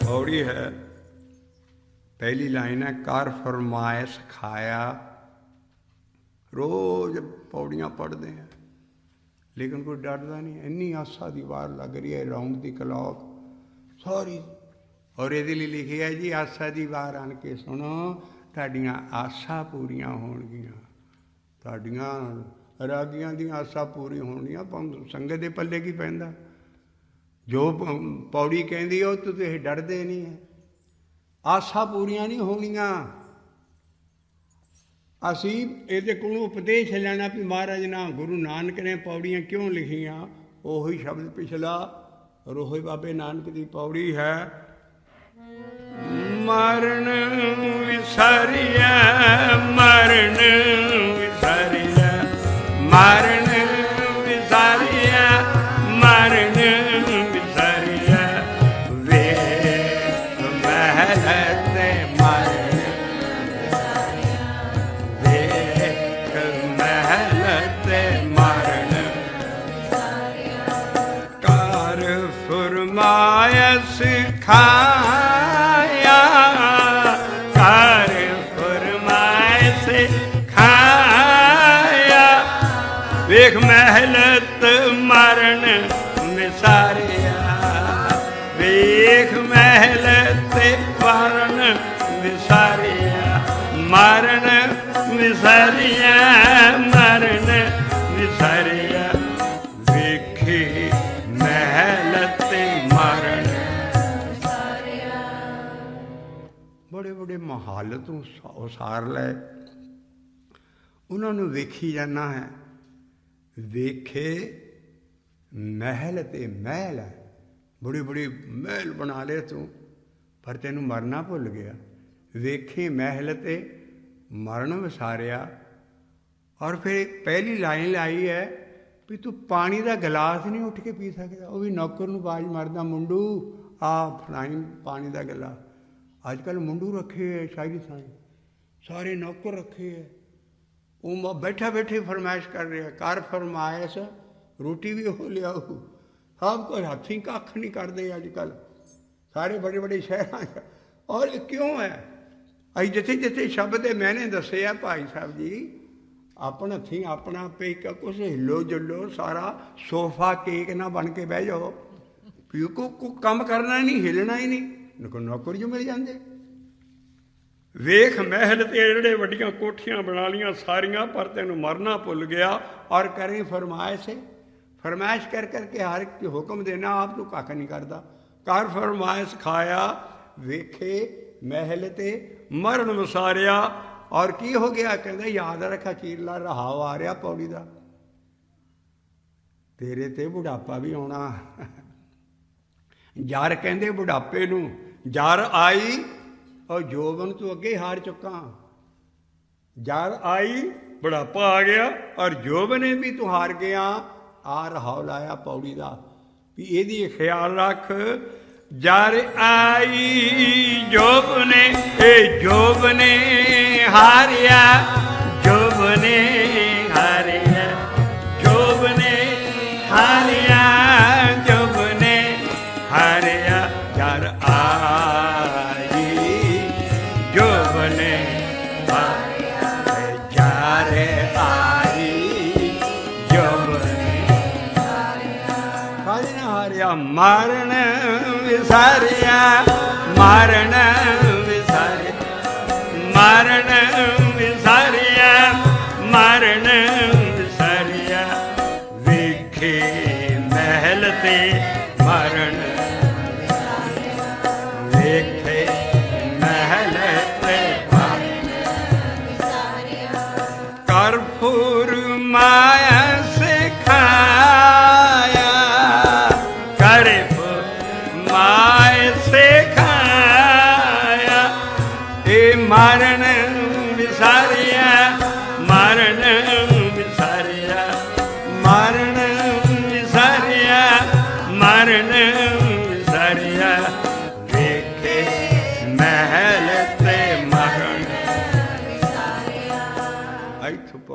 ਔੜੀ ਹੈ पहली लाइन है, कर फरमाए सिखाया। रोज पौड़ियाँ पढ़ते हैं लेकिन कोई डरता नहीं। इन्नी आसा की वार लग रही है, रौंग की क्लॉक सॉरी। और ये लिखी है जी, आसा की वार आन के सुनो, तुहाडियां आसा पूरियां होणगियां, तुहाडियां रागियां दी आसा पूरी होणगियां। संगत दे पल्ले की पैंदा, जो पौड़ी कहंदी है तुसीं डरदे नहीं है। आसा पूरियां नहीं होणियां। असी ये कोलों उपदेश लेना भी महाराज ना गुरु नानक ने पौड़ियां क्यों लिखियां। ओही शब्द पिछला रोहे बाबे नानक की पौड़ी है, मरण विसारिया, मरण विसारिया, मरण विसारिया, मरण विसारिया, वेख महल ते मरण विसारिया, वेख महल ते मरण विसारिया, कर फरमाया सिखाया, कर फरमाया सिखाया, वेख महलत मरण विसारिया, वेख महलत मरण विसारिया, मरण विसारिया, मरण विसारिया, वेखी महलत मरण विसारिया। बड़े बड़े महाल तू उसार लै, उन्होंने वेखी जाना है। वेखे महल ते महल है, बड़ी बड़ी महल बना ले तू, पर तेनू मरना भुल गया। वेखे महल ते मरण विसारिया। और फिर पहली लाइन लाई है भी तू पानी का गिलास नहीं उठ के पी सकता। वह भी नौकर नूं बाज मारदा, मुंडू आ फलाई पानी का गिलास। अजकल मुंडू रखे है शाही थाई, सारे नौकर रखे है। वो बैठा बैठे फरमाइश कर रहे हैं, कर फरमाइश, रोटी भी हो लियाओ, सब कुछ हथी कख नहीं करते अजकल सारे बड़े बड़े शहरों। और क्यों है अभी जिथे जिथे शब्द मैंने दसे है भाई साहब जी, अपना हथी अपना पे कुछ हिलो जुलो, सारा सोफा केक ना बन के बह जाओ, को काम करना नहीं, हिलना ही नहीं, नौकर जो मिल जाते। वेख महल ते जेड़े वड्डियां कोठियां बना लियां सारियां, पर तेनू मरना भुल गया। और करें फरमाइश, फरमाइश कर करके हर एक हुक्म देना, आप तू कख नहीं करता। कर फरमाइश खाया, वेखे महल ते मरण विसारिया। और की हो गया, कहते याद रखा चीरला रहाव आ रहा पौड़ी का, तेरे ते बुढ़ापा भी आना। जर कहते बुढ़ापे नू, जर आई और जोबन तू अगे हार चुका। जर आई बुढ़ापा आ गया और जोबने भी तू हार गया। आ रहाव लाया पौड़ी का भी यदि ख्याल रख। जर आई जोबने, जोबने हारिया, जोबने हारिया, जोबने हारिया, जोबने हारिया। जर आई जोबने हारिया, जर आई जोबने हारिया, मारण विसारिया, मारण विसारिया, मारण विसारिया, मारण विसारिया,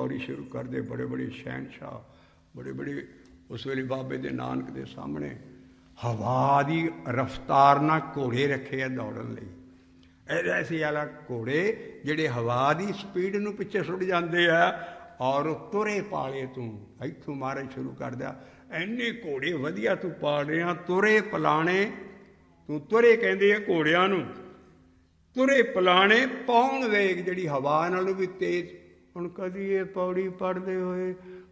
पौड़ी शुरू करते, बड़े बड़े शहनशाह, बड़े बड़े उस वेले बाबे दे नानक के सामने हवा की रफ्तार ना घोड़े रखे है दौड़न लई। ऐसे वाला घोड़े जिहड़े हवा की स्पीड नूं पिछे सुट जाते हैं और तुरे पाले तू इत्थों महाराज शुरू कर दिया। इन्ने घोड़े वधिया तू पाल रहा, तुरे पलाने तू, तुरे कहते हैं घोड़ियां नूं, तुरे पलाने पौण वेग जिहड़ी हवा नालों भी तेज। हुण कदी ये पौड़ी पढ़ते हुए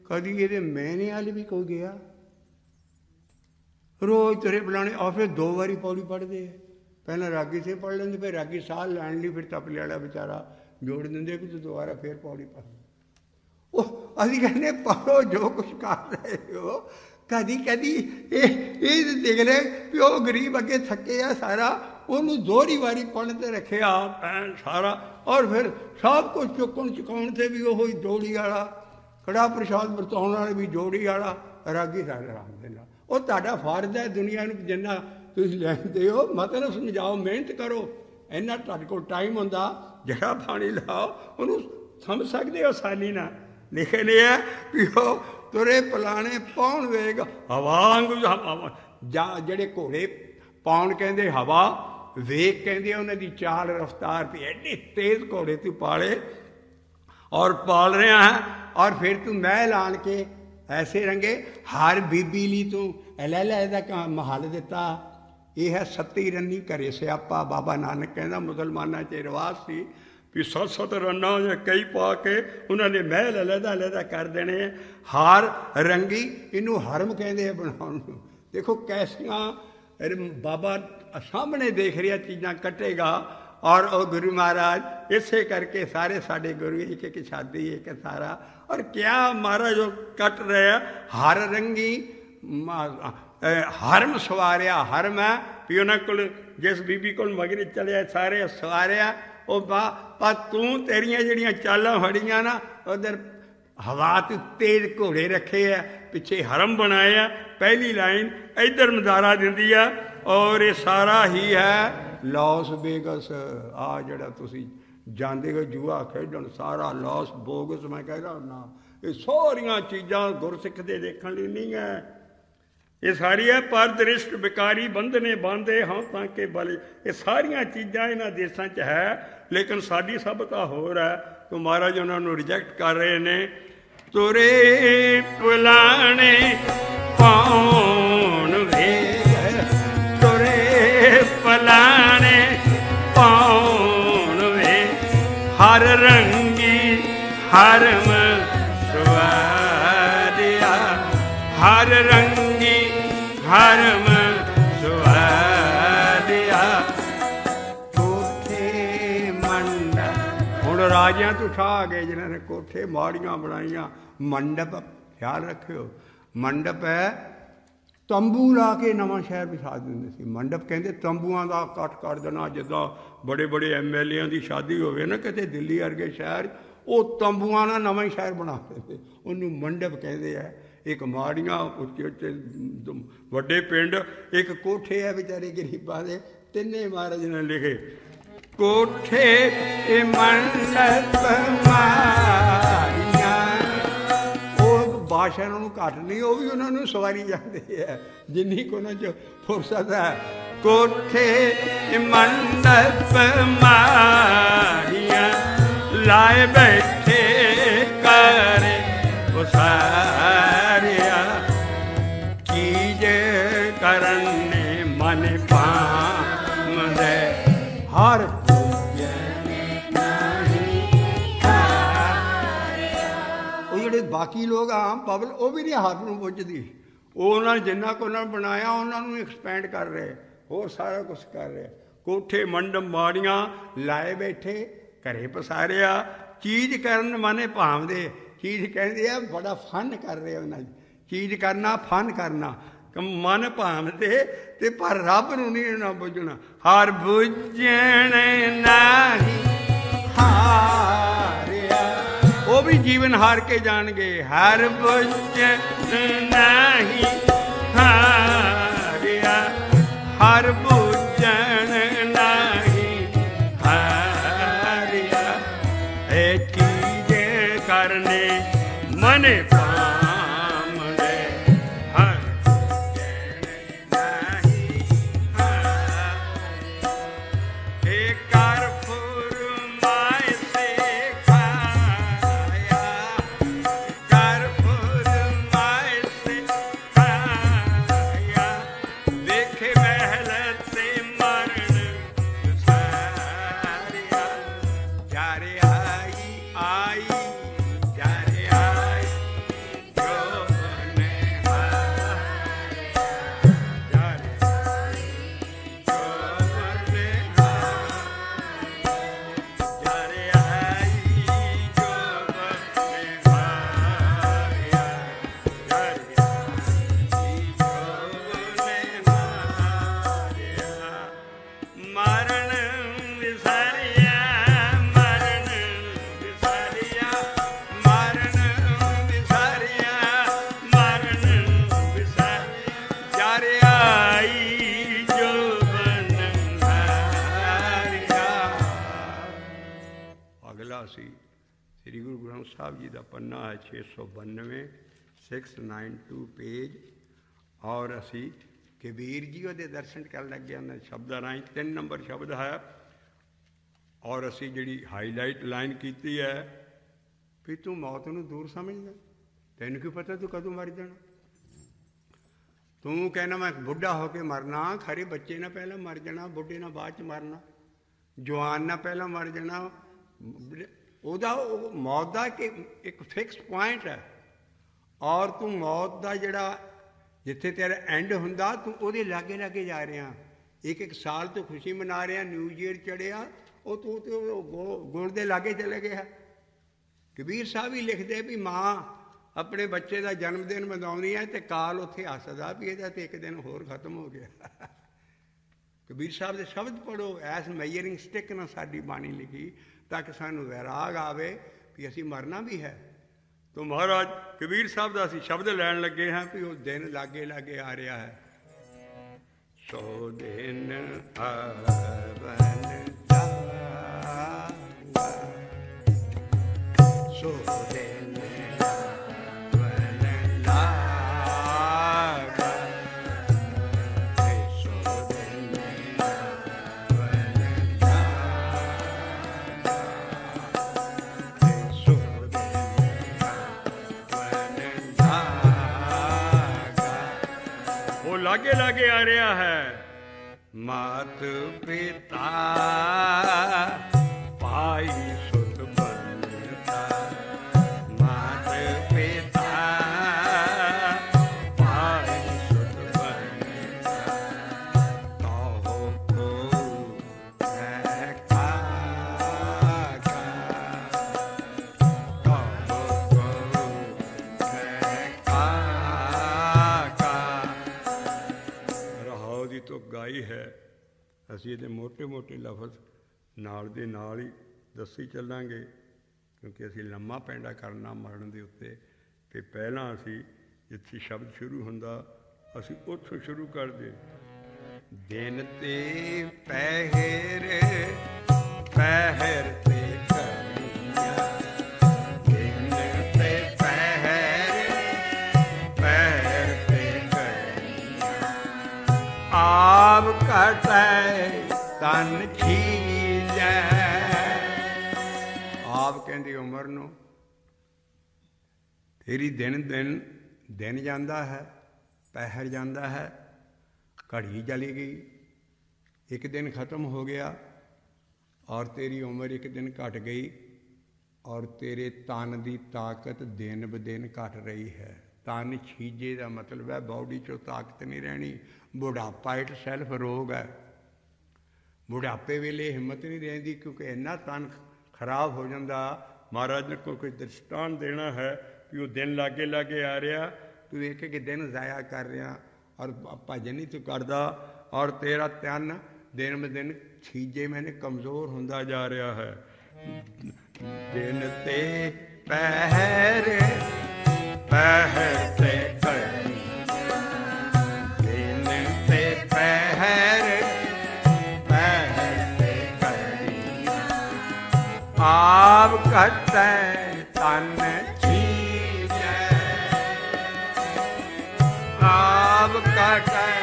कदी ये मैने वाल भी कोई गया, रोज़ तुरे पलाने और फिर 2 बारी पौड़ी पढ़ते हैं। पहले रागी से पढ़ लेंगे, फिर रागी साह लैन ली, फिर तपले वाला बेचारा जोड़ देंगे कि तू दोबारा फिर पौड़ी पढ़। ਉਹ ਅਸੀਂ ਕਹਿੰਦੇ ਪੜੋ ਜੋ ਕੁਛ ਕਰ ਰਹੇ ਹੋ। ਕਦੀ ਕਦੀ ਇਹ ਦੇਖ ਲੈ ਵੀ ਉਹ ਗਰੀਬ ਅੱਗੇ ਥੱਕੇ ਆ ਸਾਰਾ, ਉਹਨੂੰ ਦੋਹਰੀ ਵਾਰੀ ਪੜ੍ਹਨ ਤੇ ਰੱਖਿਆ ਸਾਰਾ, ਔਰ ਫਿਰ ਸਭ ਕੁਝ ਚੁੱਕਣ ਚੁਕਾਉਣ ਤੇ ਵੀ ਉਹ ਜੋੜੀ ਵਾਲਾ, ਕੜਾ ਪ੍ਰਸ਼ਾਦ ਵਰਤਾਉਣ ਵਾਲੇ ਵੀ ਜੋੜੀ ਵਾਲਾ, ਰਾਗੀ ਸਾਰੇ ਰਾਮ ਦੇ ਨਾਲ। ਉਹ ਤੁਹਾਡਾ ਫਰਜ਼ ਹੈ ਦੁਨੀਆ ਨੂੰ ਜਿੰਨਾ ਤੁਸੀਂ ਲੈਂਦੇ ਹੋ, ਮਤਲਬ ਸਮਝਾਓ, ਮਿਹਨਤ ਕਰੋ। ਇੰਨਾ ਤੁਹਾਡੇ ਕੋਲ ਟਾਈਮ ਹੁੰਦਾ, ਜਿਹੜਾ ਪਾਣੀ ਲਾਓ ਉਹਨੂੰ ਸਮਝ ਸਕਦੇ ਹੋ ਆਸਾਨੀ ਨਾਲ। लिखे नहीं है भी तुरे पलाने पौन वेग हवा जड़े घोड़े पौन कहते हवा, वेग कहते उन्होंने चाल रफ्तार भी एडी तेज घोड़े तू पाले और पाल रहा है। और फिर तू महल आन के ऐसे रंगे हर बीबी ली तू लैला महल दिता। यह है 37 रन्नी घरे स्यापा। बाबा नानक कहना मुसलमाना च रिवाज सी भी 7-7 रन्ना या कई पा के उन्होंने महल अलहदा कर देने। हार रंगी इनू हरम कहते हैं बनाने। देखो कैसियाँ बाबा सामने देख रहा चीज़ां कटेगा। और वह गुरु महाराज इसे करके सारे साढ़े गुरु एक एक शादी एक सारा। और क्या महाराज जो कट रहे हैं हर रंगी हरम सवारिया। हरम है भी उन्होंने को जिस बीबी को मगरी चलिया सारे सवारिया। पर तू तेरिया जड़ियाँ चालां फड़ियां ना, उधर हवा तो तेज घोड़े रखे है, पिछे हरम बनाया। पहली लाइन इधर नज़ारा दिंदी है और ये सारा ही है लॉस वेगस। आ जड़ा तुसी जाते हो जुआ खेडन, सारा लॉस बोगस। मैं कह रहा ना ये सारिया चीज़ां गुरसिख दे देखने लिए नहीं है, ये सारी है पर दरिष्ट बिकारी बंधने बांधे हाँ ताके बल। ये सारिया चीज़ां इन्हां देशों च है, लेकिन साडी सभता होर है। तो महाराज उन्होंने रिजेक्ट कर रहे ने। तुरे पुलाने पौन वेग, तुरे पलाने पौन वेग, हर रंगी हरम सुवारिया, हर रंगी हरम सुवारिया। राजियां तो उठा गए जिन्होंने कोठे माड़ियां बनाइया। मंडप ख्याल रखियो, मंडप है तंबू ला के नवा शहर बिछा देंगे सी। मंडप कहते तंबुआं का कट कर देना, जिदा बड़े बड़े MLA की शादी होवे ना किते दिल्ली वर्गे शहर, वो तंबुआं ना नवा शहर बना देते, उन्होंने मंडप कहते हैं। एक माड़ियां उच्चे उच्चे वड्डे पिंड, एक कोठे है बेचारे गरीबां दे। तिन्ने महाराज ने लिखे कोठे मंडप मारिया। वो बादशाह घट नहीं, वो भी उन्होंने सवारी जाते हैं जिन्नी को उन्होंने फुर्सत है। कोठे मंडप मारिया, लाए बैठे करे उसारिया। कीज करने मन पाम दे हर बाकी लोग आम पब्लिक वो भी नहीं हाथ में पुजती। उन्होंने जिन्ना को उन्होंने बनाया उन्होंने एक्सपेंड कर रहे और सारा कुछ कर रहे। कोठे मंडप माड़ियां लाए बैठे घरे पसारिया। चीज़ करन माने भावदे, चीज़ कहते हैं बड़ा फन कर रहे उन्होंने। चीज़ करना फन करना मन भावदे ते पर रब नूं नहीं ना बुझना। हर बुझण नाही हारिया, वो भी जीवन हार के जाएंगे। हर बुझण नाही हारिया, हर बुझण नाही हारिया। ए चीज़ करने ਸ੍ਰੀ ਗੁਰੂ ਗ੍ਰੰਥ ਸਾਹਿਬ ਜੀ ਦਾ ਪੰਨਾ ਹੈ 692, 692 ਪੇਜ। ਔਰ ਅਸੀਂ ਕਬੀਰ ਜੀ ਉਹਦੇ ਦਰਸ਼ਨ ਕਰਨ ਲੱਗੇ ਉਹਨਾਂ ਸ਼ਬਦਾਂ ਰਾਹੀਂ। 3 ਨੰਬਰ ਸ਼ਬਦ ਹੈ। ਔਰ ਅਸੀਂ ਜਿਹੜੀ ਹਾਈਲਾਈਟ ਲਾਈਨ ਕੀਤੀ ਹੈ ਵੀ ਤੂੰ ਮੌਤ ਨੂੰ ਦੂਰ ਸਮਝਦਾ, ਤੈਨੂੰ ਕੀ ਪਤਾ ਤੂੰ ਕਦੋਂ ਮਰ ਜਾਣਾ। ਤੂੰ ਕਹਿਣਾ ਮੈਂ ਬੁੱਢਾ ਹੋ ਕੇ ਮਰਨਾ, ਖਰੇ ਬੱਚੇ ਨਾਲ ਪਹਿਲਾਂ ਮਰ ਜਾਣਾ, ਬੁੱਢੇ ਨਾਲ ਬਾਅਦ 'ਚ ਮਰਨਾ, ਜਵਾਨ ਨਾਲ ਪਹਿਲਾਂ ਮਰ ਜਾਣਾ। ਉਹਦਾ ਉਹ ਮੌਤ ਦਾ ਇੱਕ ਫਿਕਸ ਪੁਆਇੰਟ ਹੈ। ਔਰ ਤੂੰ ਮੌਤ ਦਾ ਜਿਹੜਾ ਜਿੱਥੇ ਤੇਰਾ ਐਂਡ ਹੁੰਦਾ ਤੂੰ ਉਹਦੇ ਲਾਗੇ ਲਾਗੇ ਜਾ ਰਿਹਾ। ਇੱਕ ਸਾਲ ਤੋਂ ਖੁਸ਼ੀ ਮਨਾ ਰਿਹਾ, ਨਿਊ ਈਅਰ ਚੜ੍ਹਿਆ, ਉਹ ਤੂੰ ਗੁਣ ਦੇ ਲਾਗੇ ਚਲੇ ਗਿਆ। ਕਬੀਰ ਸਾਹਿਬ ਹੀ ਲਿਖਦੇ ਵੀ ਮਾਂ ਆਪਣੇ ਬੱਚੇ ਦਾ ਜਨਮ ਦਿਨ ਮਨਾਉਂਦੀ ਹੈ ਅਤੇ ਕਾਲ ਉੱਥੇ ਹੱਸਦਾ ਵੀ ਇਹਦਾ ਤਾਂ ਇੱਕ ਦਿਨ ਹੋਰ ਖਤਮ ਹੋ ਗਿਆ। ਕਬੀਰ ਸਾਹਿਬ ਦੇ ਸ਼ਬਦ ਪੜ੍ਹੋ, ਐਸ ਮੈਜਰਿੰਗ ਸਟਿਕ ਨਾਲ ਸਾਡੀ ਬਾਣੀ ਲਿਖੀ ਤਾਂ ਕਿ ਸਾਨੂੰ ਵੈਰਾਗ ਆਵੇ ਵੀ ਅਸੀਂ ਮਰਨਾ ਵੀ ਹੈ। ਤਾਂ ਮਹਾਰਾਜ ਕਬੀਰ ਸਾਹਿਬ ਦਾ ਅਸੀਂ ਸ਼ਬਦ ਲੈਣ ਲੱਗੇ ਹਾਂ ਵੀ ਉਹ ਦਿਨ ਲਾਗੇ ਲਾਗੇ ਆ ਰਿਹਾ ਹੈ। ਸੋ ਦਿਨ ਆਵਨ ਜਾਗਾ, ਸੋ ਦਿਨ ਆਵਨ ਲਾਗਾ, ਸੋ ਦਿਨ ਆਵਨ ਲਾਗਾ, ਸੋ ਦਿਨ ਆਵਨ ਲਾਗਾ। ਉਹ ਲਾਗੇ ਲਾਗੇ ਆ ਰਿਹਾ ਹੈ। ਮਾਤ ਪਿਤਾ ਭਾਈ ਸੁਤ ਬੰਤਾ, ਮਾਤ ਪਿਤਾ ਭਾਈ ਸੁਤ ਬੰਤਾ, ਕਹੋ ਕੋ ਹੈ ਕਾਕਾ, ਕਹੋ ਕੋ ਹੈ ਕਾਕਾ। ਰਹਾਉ ਦੀ ਤੋਂ ਗਾਈ ਹੈ। ਅਸੀਂ ਇਹਦੇ ਮੋਟੇ ਮੋਟੇ ਲਫ਼ਜ਼ ਨਾਲ ਦੇ ਨਾਲ ਹੀ ਦੱਸੀ ਚੱਲਾਂਗੇ ਕਿਉਂਕਿ ਅਸੀਂ ਲੰਮਾ ਪੈਂਡਾ ਕਰਨਾ ਮਰਨ ਦੇ ਉੱਤੇ। ਅਤੇ ਪਹਿਲਾਂ ਅਸੀਂ ਜਿੱਥੇ ਸ਼ਬਦ ਸ਼ੁਰੂ ਹੁੰਦਾ ਅਸੀਂ ਉੱਥੋਂ ਸ਼ੁਰੂ ਕਰਦੇ। ਦਿਨ ਤੇ ਪਹਿਰ ਪਹਿਰ ਤੇ ਕਰੀਆਂ, ਦਿਨ ਤੇ ਪਹਿਰ ਪਹਿਰ ਤੇ ਕਰੀਆਂ, ਆਪ ਘਟੈ ਤਨ ਛੀਜੈ। ਆਪ ਕਹਿੰਦੀ ਉਮਰ ਨੂੰ ਤੇਰੀ ਦਿਨ ਜਾਂਦਾ ਹੈ, ਪਹਿਰ ਜਾਂਦਾ ਹੈ, ਘੜੀ ਚਲੀ ਗਈ, ਇੱਕ ਦਿਨ ਖਤਮ ਹੋ ਗਿਆ ਔਰ ਤੇਰੀ ਉਮਰ ਇੱਕ ਦਿਨ ਘਟ ਗਈ ਔਰ ਤੇਰੇ ਤਨ ਦੀ ਤਾਕਤ ਦਿਨ ਬ ਦਿਨ ਘਟ ਰਹੀ ਹੈ। ਤਨ ਛੀਜੇ ਦਾ ਮਤਲਬ ਹੈ ਬਾਡੀ 'ਚੋਂ ਤਾਕਤ ਨਹੀਂ ਰਹਿਣੀ। ਬੁਢਾਪਾ ਇਟ ਸੈਲਫ ਰੋਗ ਹੈ। ਬੁਢਾਪੇ ਵੇਲੇ ਹਿੰਮਤ ਨਹੀਂ ਰਹਿੰਦੀ ਕਿਉਂਕਿ ਇੰਨਾ ਤਨ ਖਰਾਬ ਹੋ ਜਾਂਦਾ। ਮਹਾਰਾਜ ਨੇ ਕੋਈ ਦ੍ਰਿਸ਼ਟਾਂਤ ਦੇਣਾ ਹੈ ਵੀ ਉਹ ਦਿਨ ਲਾਗੇ ਲਾਗੇ ਆ ਰਿਹਾ, ਤੂੰ ਇੱਕ ਇੱਕ ਦਿਨ ਜ਼ਾਇਆ ਕਰ ਰਿਹਾ ਔਰ ਭਜਨ ਨਹੀਂ ਤੂੰ ਕਰਦਾ ਔਰ ਤੇਰਾ ਤਨ ਦਿਨ ਬ ਦਿਨ ਛੀਜੇ ਮੈਨੇ ਕਮਜ਼ੋਰ ਹੁੰਦਾ ਜਾ ਰਿਹਾ ਹੈ। ਦਿਨ ਤੇ ਪਹਿਰ ਪਹਿਰ ਤੇ ਘੜੀ, ਦਿਨ ਤੇ ਪਹਿਰ ਪਹਿਰ ਤੇ ਘੜੀ, ਆਪ ਘਟੈ ਤਨ ਛੀਜੈ, ਆਪ ਘਟੈ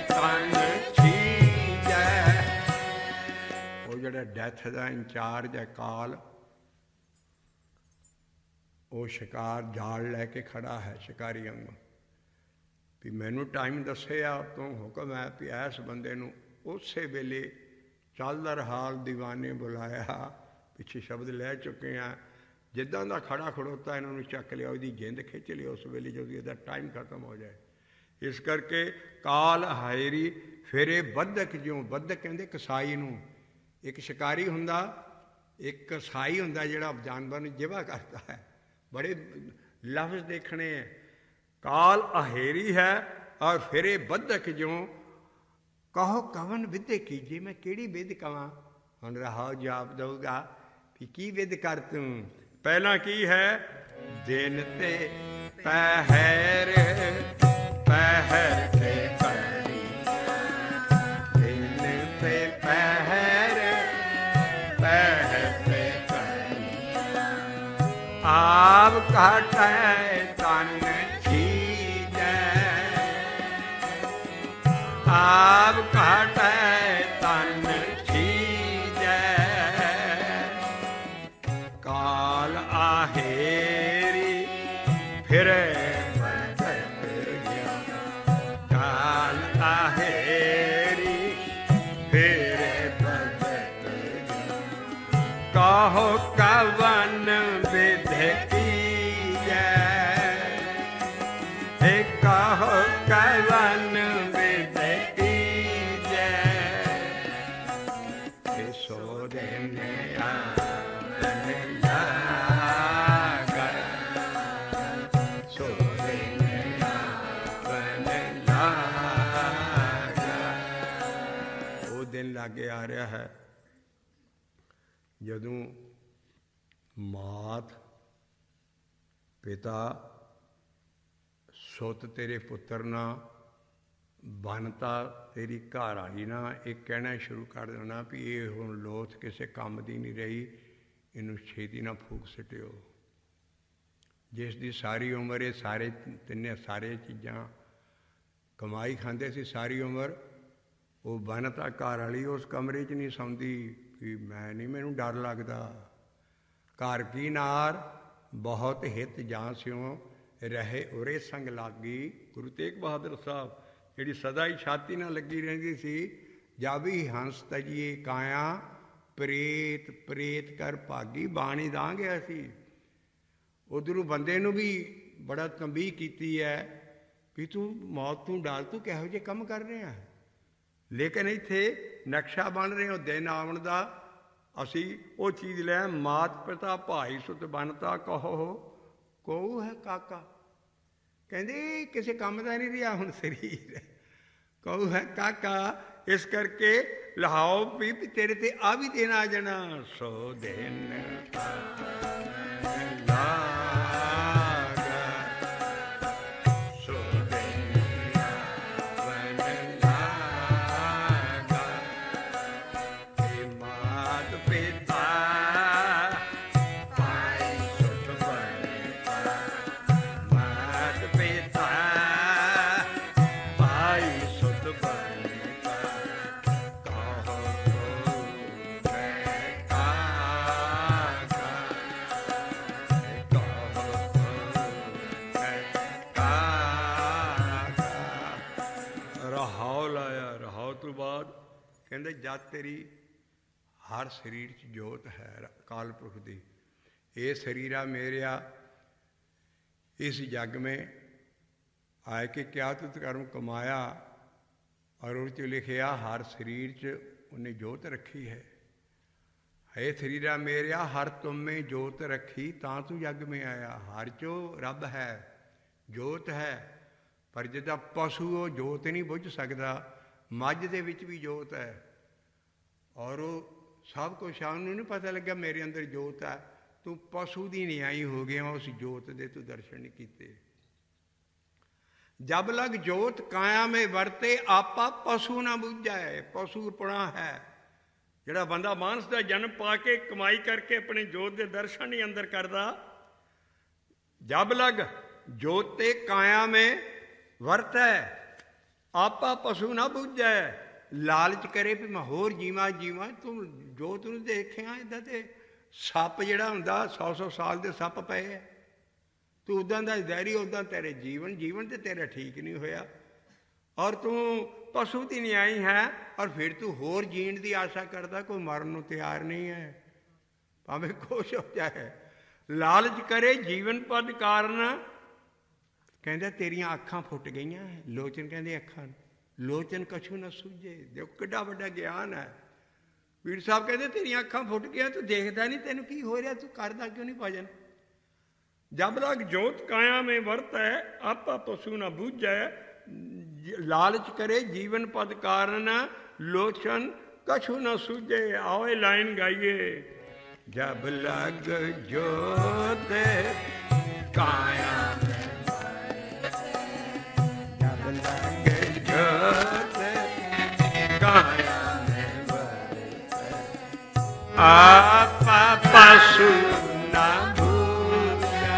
ਤਨ ਛੀਜੈ। ਉਹ ਜਿਹੜਾ ਡੈਥ ਦਾ ਇੰਚਾਰਜ ਹੈ ਕਾਲ, ਉਹ ਸ਼ਿਕਾਰ ਜਾਲ ਲੈ ਕੇ ਖੜਾ ਹੈ ਸ਼ਿਕਾਰੀ ਵਾਂਗੂ ਵੀ ਮੈਨੂੰ ਟਾਈਮ ਦੱਸਿਆ ਤੋਂ ਹੁਕਮ ਹੈ ਵੀ ਇਸ ਬੰਦੇ ਨੂੰ ਉਸੇ ਵੇਲੇ ਚੱਲਦਾ ਰਹਾਲ ਦੀਵਾਨੇ ਬੁਲਾਇਆ। ਪਿੱਛੇ ਸ਼ਬਦ ਲੈ ਚੁੱਕੇ ਹਾਂ, ਜਿੱਦਾਂ ਦਾ ਖੜਾ ਖੜੋਤਾ ਇਹਨਾਂ ਨੂੰ ਚੱਕ ਲਿਆ, ਉਹਦੀ ਜਿੰਦ ਖਿੱਚ ਲਿਆ ਉਸ ਵੇਲੇ ਜਦੋਂ ਇਹਦਾ ਟਾਈਮ ਖਤਮ ਹੋ ਜਾਏ। ਇਸ ਕਰਕੇ ਕਾਲ ਹਾਇਰੀ ਫੇਰੇ ਬੱਧਕ, ਜਿਉਂ ਬੱਧਕ ਕਹਿੰਦੇ ਕਸਾਈ ਨੂੰ। ਇੱਕ ਸ਼ਿਕਾਰੀ ਹੁੰਦਾ, ਇੱਕ ਕਸਾਈ ਹੁੰਦਾ ਜਿਹੜਾ ਜਾਨਵਰ ਨੂੰ ਜ਼ਿਬਾ ਕਰਦਾ ਹੈ। ਬੜੇ ਲਫ਼ਜ਼ ਦੇਖਣੇ ਹੈ। ਕਾਲ ਅਹੇਰੀ ਹੈ ਔਰ ਫਿਰੇ ਬੱਧਕ ਜਿਉਂ, ਕਹੋ ਕਵਨ ਵਿਧੇ ਕੀਜੇ, ਮੈਂ ਕਿਹੜੀ ਵਿਧ ਕਵਾਂ। ਹੁਣ ਰਹਾਉ ਜਵਾਬ ਦਊਗਾ ਵੀ ਕੀ ਵਿਧ ਕਰ ਤੂੰ। ਪਹਿਲਾਂ ਕੀ ਹੈ, ਦਿਨ ਤੇ ਪਹਿਰ ਪਹਿਰ ਤੇ ਘੜੀ, ਦਿਨ ਤੇ ਪਹਿਰ ਪਹਿਰ ਤੇ ਘੜੀ, ਘਾਟੈ ਤਨ ਛੀਜੈ, ਆਪ ਘਾਟੈ ਤਨ ਛੀਜੈ, ਕਾਲ ਆਹੇਰੀ ਫਿਰੈ ਭਗਤ ਗਿਆਨ, ਕਾਲ ਆਹੇਰੀ ਫਿਰੈ ਭਗਤ ਗਿਆਨ, ਕਹੋ ਕਵਨ ਵਿਧ ਕੀਜੈ, ਏ ਕਹੋ ਕਵਨ ਵਿਧ ਕੀਜੈ, ਏ ਸੋ ਦਿਨ ਆਵਨ ਲਾਗੈ, ਸੋ ਦਿਨ ਆਵਨ ਲਾਗੈ। ਉਹ ਦਿਨ ਲਾਗੇ ਆ ਰਿਹਾ ਹੈ ਜਦੋਂ ਮਾਤ ਪਿਤਾ ਸੁੱਤ ਤੇਰੇ ਪੁੱਤਰ ਨਾ, ਬਣਤਾ ਤੇਰੀ ਘਰ ਵਾਲੀ ਨਾ, ਇਹ ਕਹਿਣਾ ਸ਼ੁਰੂ ਕਰ ਦੇਣਾ ਵੀ ਇਹ ਹੁਣ ਲੋਥ ਕਿਸੇ ਕੰਮ ਦੀ ਨਹੀਂ ਰਹੀ, ਇਹਨੂੰ ਛੇਤੀ ਨਾ ਫੂਕ ਸਿੱਟਿਓ। ਜਿਸ ਦੀ ਸਾਰੀ ਉਮਰ ਇਹ ਤਿੰਨੇ ਸਾਰੇ ਚੀਜ਼ਾਂ ਕਮਾਈ ਖਾਂਦੇ ਸੀ ਸਾਰੀ ਉਮਰ, ਉਹ ਬਣਤਾ ਘਰ ਵਾਲੀ ਉਸ ਕਮਰੇ 'ਚ ਨਹੀਂ ਸੌਂਦੀ ਵੀ ਮੈਂ ਨਹੀਂ, ਮੈਨੂੰ ਡਰ ਲੱਗਦਾ। ਘਰ ਕੀ ਨਾਰ ਬਹੁਤ ਹਿੱਤ ਜਾਂ ਸਿਉ ਰਹੇ ਉਰੇ ਸੰਗ ਲਾਗੀ। ਗੁਰੂ ਤੇਗ ਬਹਾਦਰ ਸਾਹਿਬ ਜਿਹੜੀ ਸਦਾ ਹੀ ਛਾਤੀ ਨਾਲ ਲੱਗੀ ਰਹਿੰਦੀ ਸੀ, ਜਾਵੀ ਹੰਸ ਤਜੀਏ ਕਾਇਆ ਪ੍ਰੇਤ ਪ੍ਰੇਤ ਕਰ ਭਾਗੀ, ਬਾਣੀ ਦਾਂਗੇ ਅਸੀਂ। ਉੱਧਰੋਂ ਬੰਦੇ ਨੂੰ ਵੀ ਬੜਾ ਤੰਬੀਹ ਕੀਤੀ ਹੈ ਵੀ ਤੂੰ ਮੌਤ ਤੂੰ ਡਰ, ਤੂੰ ਕਿਹੋ ਜਿਹੇ ਕੰਮ ਕਰ ਰਿਹਾ। ਲੇਕਿਨ ਇੱਥੇ ਨਕਸ਼ਾ ਬਣ ਰਹੇ ਹੋ ਦਿਨ ਆਉਣ ਦਾ, ਅਸੀਂ ਉਹ ਚੀਜ਼ ਲੈ, ਮਾਤ ਪਿਤਾ ਭਾਈ ਸੁਤ ਬਣਤਾ ਕਹੋ ਕਹੂ ਹੈ ਕਾਕਾ। ਕਹਿੰਦੇ ਕਿਸੇ ਕੰਮ ਦਾ ਨਹੀਂ ਰਿਹਾ ਹੁਣ ਸਰੀਰ, ਕਹੂ ਹੈ ਕਾਕਾ। ਇਸ ਕਰਕੇ ਲਹਾਓ ਵੀ ਤੇਰੇ ਤੇ ਆ ਵੀ ਦਿਨ ਆ ਜਾਣਾ, ਸੋ ਦਿਨ ਕਹਿੰਦੇ ਜਦ ਤੇਰੀ ਹਰ ਸਰੀਰ 'ਚ ਜੋਤ ਹੈ ਅਕਾਲ ਪੁਰਖ ਦੀ। ਇਹ ਸਰੀਰਾ ਮੇਰਿਆ इस जग में आए कि क्या तुत कर्म कमाया, और उस लिखिया हर शरीर च उन्हें जोत रखी है। हे शरीरा मेरिया हर तुम में जोत रखी तां तू जग में आया। हर चो रब है, जोत है, पर जिदा पशु वो जोत नहीं बुझ सकता, मझ दे विच भी जोत है, और वो सब कुछ उन्होंने नहीं पता लगा मेरे अंदर जोत है। तू पशु की न्यायी हो गया, उस जोत दे तू दर्शन नहीं किते। जब लग जोत काया में वरते आपा पशु ना बुझाए। पशुपना है जिहड़ा बंदा मानस का जन्म पा के कमाई करके अपने जोत के दर्शन नहीं अंदर करता। जब लग जोते काया में वरत है आपा पशु ना बुझाए। लालच करे भी मैं होर जीवा जीवा, तू जोत नूं देखिया इदां ते सप जिहड़ा हुंदा 100 साल के सप पे है, तू उदां दा दैरी उदां तेरे जीवन जीवन तो तेरा ठीक नहीं होया, और तू पशु की न्यायी है, और फिर तू होर जीण की आशा करता, कोई मरन नूं तैयार नहीं है भावें कुछ हो जाए। लालच करे जीवन पद कारण, कहंदा तेरियां अखां फुट गईयां। लोचन कहंदे अखां, लोचन कछु न सूझे। देखो किड्डा वड्डा ज्ञान है। पीर साहब कहते तेरियां अखां फुट गया, तू देखता नहीं, तेन की हो रहा, तू करदा क्यों नहीं भजन। जब लग जोत काया में वर्त है आपा पशु न बूझै। लालच करे जीवन पद कारण, लोचन कछु न सूझे। आओ ये लाइन गाइए। जब लग जोत काया में, जब लग जोत काया आपा पशु न बूझै।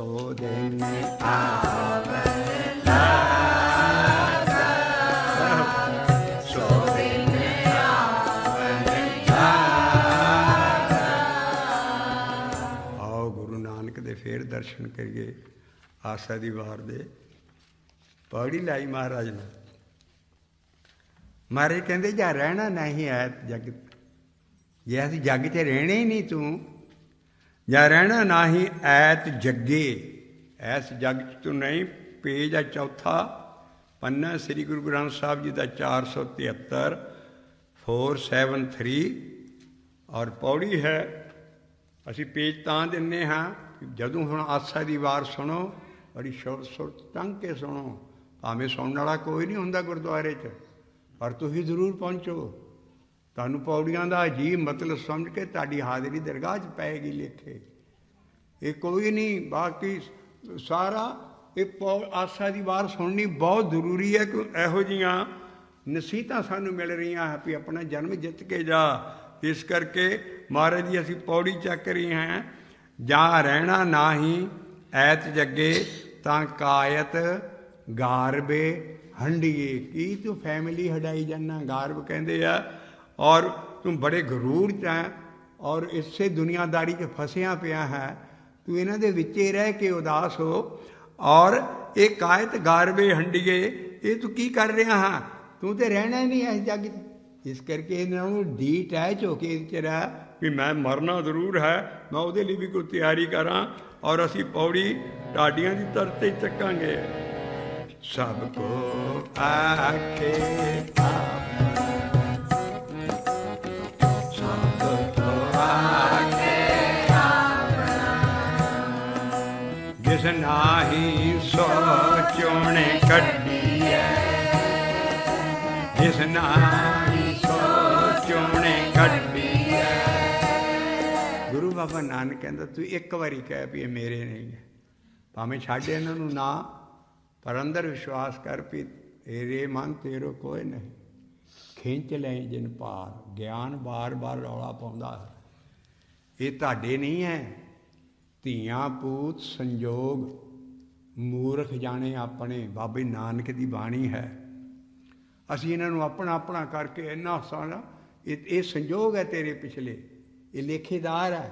ਸੋ ਦਿਨ ਆਵੈ ਲਾਗਾ, ਸੋ ਦਿਨ ਆਵੈ ਲਾਗਾ। ਆਓ ਗੁਰੂ ਨਾਨਕ ਦੇ ਫੇਰ ਦਰਸ਼ਨ ਕਰੀਏ ਆਸਾ ਦੀ ਵਾਰ ਦੇ। ਪੌੜੀ ਲਾਈ ਮਹਾਰਾਜ ਨੇ। ਮਹਾਰਾਜ ਕਹਿੰਦੇ ਜਾਂ ਰਹਿਣਾ ਨਹੀਂ ਐਤ ਜਗ, ਜੇ ਅਸੀਂ ਜੱਗ 'ਚ ਰਹਿਣਾ ਹੀ ਨਹੀਂ ਤੂੰ, ਜਾਂ ਰਹਿਣਾ ਨਹੀਂ ਐਤ ਜੱਗੇ, ਐਸ ਜੱਗ 'ਚ ਤੂੰ ਨਹੀਂ। ਪੇਜ ਆ ਚੌਥਾ ਪੰਨਾ ਸ੍ਰੀ ਗੁਰੂ ਗ੍ਰੰਥ ਸਾਹਿਬ ਜੀ ਦਾ 473 473 ਔਰ ਪੌੜੀ ਹੈ। ਅਸੀਂ ਪੇਜ ਤਾਂ ਦਿੰਦੇ ਹਾਂ ਜਦੋਂ ਹੁਣ ਆਸਾ ਦੀ ਵਾਰ ਸੁਣੋ, ਬੜੀ ਸੁਰਤ ਟੰਗ ਕੇ ਸੁਣੋ। ਭਾਵੇਂ ਸੁਣਨ ਵਾਲਾ ਕੋਈ ਨਹੀਂ ਹੁੰਦਾ ਗੁਰਦੁਆਰੇ 'ਚ, ਪਰ ਤੁਸੀਂ ਜ਼ਰੂਰ ਪਹੁੰਚੋ। ਤੁਹਾਨੂੰ ਪੌੜੀਆਂ ਦਾ ਅਜੀਬ ਮਤਲਬ ਸਮਝ ਕੇ ਤੁਹਾਡੀ ਹਾਜ਼ਰੀ ਦਰਗਾਹ 'ਚ ਪਏਗੀ ਲੇਖੇ। ਇਹ ਕੋਈ ਨਹੀਂ, ਬਾਕੀ ਸਾਰਾ ਇਹ ਆਸਾ ਦੀ ਵਾਰ ਸੁਣਨੀ ਬਹੁਤ ਜ਼ਰੂਰੀ ਹੈ, ਕਿ ਇਹੋ ਜਿਹੀਆਂ ਨਸੀਹਤਾਂ ਸਾਨੂੰ ਮਿਲ ਰਹੀਆਂ ਹੈ ਵੀ ਆਪਣਾ ਜਨਮ ਜਿੱਤ ਕੇ ਜਾ। ਇਸ ਕਰਕੇ ਮਹਾਰਾਜ ਜੀ ਅਸੀਂ ਪੌੜੀ ਚੱਕ ਰਹੀ ਹਾਂ। ਜਾਂ ਰਹਿਣਾ ਨਾਹੀਂ ਐਤ ਜੱਗੇ, ਤਾਂ ਕਾਇਤ ਗਾਰਬੇ ਹੰਡੀਏ। ਕੀ ਤੂੰ ਫੈਮਿਲੀ ਹੰਡਾਈ ਜਾਂਦਾ, ਗਾਰਬ ਕਹਿੰਦੇ ਆ। ਔਰ ਤੂੰ ਬੜੇ ਗਰੂਰ 'ਚ ਹੈ, ਔਰ ਇਸੇ ਦੁਨੀਆਦਾਰੀ 'ਚ ਫਸਿਆ ਪਿਆ ਹੈ। ਤੂੰ ਇਹਨਾਂ ਦੇ ਵਿੱਚੇ ਰਹਿ ਕੇ ਉਦਾਸ ਹੋ। ਔਰ ਇਹ ਕਾਇਤ ਗਾਰਬੇ ਹੰਡੀਏ, ਇਹ ਤੂੰ ਕੀ ਕਰ ਰਿਹਾ ਹਾਂ? ਤੂੰ ਤੇ ਰਹਿਣਾ ਹੀ ਨਹੀਂ ਇਸ ਜੱਗ 'ਚ। ਇਸ ਕਰਕੇ ਇਹਨਾਂ ਨੂੰ ਡੀਟੈਚ ਹੋ ਕੇ ਇਹਦੇ 'ਚ ਰਹਿ ਵੀ ਮੈਂ ਮਰਨਾ ਜ਼ਰੂਰ ਹੈ, ਮੈਂ ਉਹਦੇ ਲਈ ਵੀ ਕੋਈ ਤਿਆਰੀ ਕਰਾਂ। ਔਰ ਅਸੀਂ ਪੌੜੀ ਢਾਡੀਆਂ ਦੀ ਤਰਤੇ ਚੱਕਾਂਗੇ। ਸਭ ਕੋ ਆਖੇ ਸਭ ਕੋ ਆਖੇ ਜਿਸ ਨਾਹੀ ਸੋ ਚੋਣੇ ਕੱਢੀ ਹੈ, ਜਿਸ ਨਾਹੀ ਸੋ ਚੋਣੇ ਕੱਢੀ ਹੈ। ਗੁਰੂ ਬਾਬਾ ਨਾਨਕ ਕਹਿੰਦਾ ਤੂੰ ਇੱਕ ਵਾਰੀ ਕਹਿ ਵੀ ਇਹ ਮੇਰੇ ਨਹੀਂ ਹੈ, ਭਾਵੇਂ ਛੱਡ ਇਹਨਾਂ ਨੂੰ ਨਾ, ਪਰ ਅੰਦਰ ਵਿਸ਼ਵਾਸ ਕਰ ਵੀ ਤੇਰੇ ਮਨ ਤੇਰੋ ਕੋਈ ਨਹੀਂ। ਖਿੰਚ ਲੈ ਜਿਨ ਪਾਰ, ਗਿਆਨ ਬਾਰ ਬਾਰ ਰੌਲਾ ਪਾਉਂਦਾ ਹੈ। ਇਹ ਤੁਹਾਡੇ ਨਹੀਂ ਹੈ। ਧੀਆਂ ਪੂਤ ਸੰਜੋਗ ਮੂਰਖ ਜਾਣੇ ਆਪਣੇ, ਬਾਬੇ ਨਾਨਕ ਦੀ ਬਾਣੀ ਹੈ। ਅਸੀਂ ਇਹਨਾਂ ਨੂੰ ਆਪਣਾ ਆਪਣਾ ਕਰਕੇ ਇੰਨਾ ਸਾਰਾ ਇਹ ਸੰਜੋਗ ਹੈ ਤੇਰੇ ਪਿਛਲੇ, ਇਹ ਲੇਖੇਦਾਰ ਹੈ।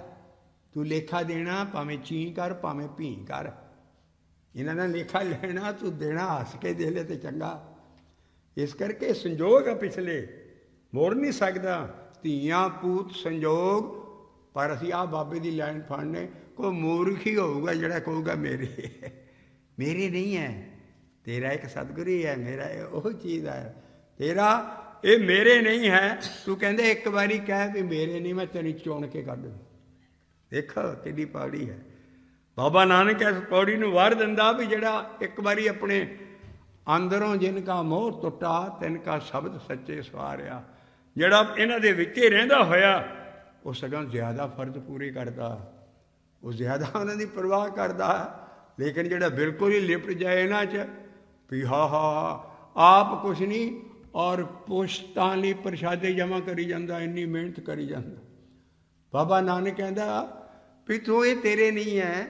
ਤੂੰ ਲੇਖਾ ਦੇਣਾ, ਭਾਵੇਂ ਚੀਂ ਕਰ ਭਾਵੇਂ ਭੀਂ ਕਰ। ਇਹਨਾਂ ਦਾ ਲੇਖਾ ਲੈਣਾ, ਤੂੰ ਦੇਣਾ ਹੱਸ ਕੇ ਦੇ ਲੈ ਤੇ ਚੰਗਾ। ਇਸ ਕਰਕੇ ਸੰਜੋਗ ਆ ਪਿਛਲੇ, ਮੋੜ ਨਹੀਂ ਸਕਦਾ। ਧੀਆਂ ਪੂਤ ਸੰਜੋਗ। ਪਰ ਅਸੀਂ ਆਹ ਬਾਬੇ ਦੀ ਲਾਈਨ ਫੜਨੇ। ਕੋਈ ਮੂਰਖ ਹੀ ਹੋਊਗਾ ਜਿਹੜਾ ਕਹੂਗਾ ਮੇਰੇ ਮੇਰੇ ਨਹੀਂ ਹੈ। ਤੇਰਾ ਇੱਕ ਸਤਿਗੁਰੂ ਹੀ ਹੈ, ਮੇਰਾ ਉਹ ਚੀਜ਼ ਹੈ। ਤੇਰਾ ਇਹ ਮੇਰੇ ਨਹੀਂ ਹੈ। ਤੂੰ ਕਹਿੰਦੇ ਇੱਕ ਵਾਰੀ ਕਹਿ ਵੀ ਮੇਰੇ ਨਹੀਂ, ਮੈਂ ਤੇਰੀ ਚੁਣ ਕੇ ਕੱਢ ਦੂੰ। ਦੇਖੋ ਕਿੱਡੀ ਪੌੜੀ ਹੈ। ਬਾਬਾ ਨਾਨਕ ਇਸ ਪੌੜੀ ਨੂੰ ਵਾਰ ਦਿੰਦਾ ਵੀ ਜਿਹੜਾ ਇੱਕ ਵਾਰੀ ਆਪਣੇ ਅੰਦਰੋਂ ਜਿਨ ਕਾ ਮੋਹ ਟੁੱਟਾ ਤਿਨ ਕਾ ਸ਼ਬਦ ਸੱਚੇ ਸਵਾਰਿਆ, ਜਿਹੜਾ ਇਹਨਾਂ ਦੇ ਵਿੱਚ ਹੀ ਰਹਿੰਦਾ ਹੋਇਆ, ਉਹ ਸਗੋਂ ਜ਼ਿਆਦਾ ਫਰਜ਼ ਪੂਰੇ ਕਰਦਾ, ਉਹ ਜ਼ਿਆਦਾ ਉਹਨਾਂ ਦੀ ਪਰਵਾਹ ਕਰਦਾ। ਲੇਕਿਨ ਜਿਹੜਾ ਬਿਲਕੁਲ ਹੀ ਲਿਪਟ ਜਾਏ ਇਹਨਾਂ 'ਚ ਵੀ ਆਪ ਕੁਛ ਨਹੀਂ, ਔਰ ਪੁਸ਼ਤਾਂ ਲਈ ਪ੍ਰਸ਼ਾਦੇ ਜਮ੍ਹਾਂ ਕਰੀ ਜਾਂਦਾ, ਇੰਨੀ ਮਿਹਨਤ ਕਰੀ ਜਾਂਦਾ। ਬਾਬਾ ਨਾਨਕ ਕਹਿੰਦਾ ਵੀ ਤੂੰ ਇਹ ਤੇਰੇ ਨਹੀਂ ਹੈ।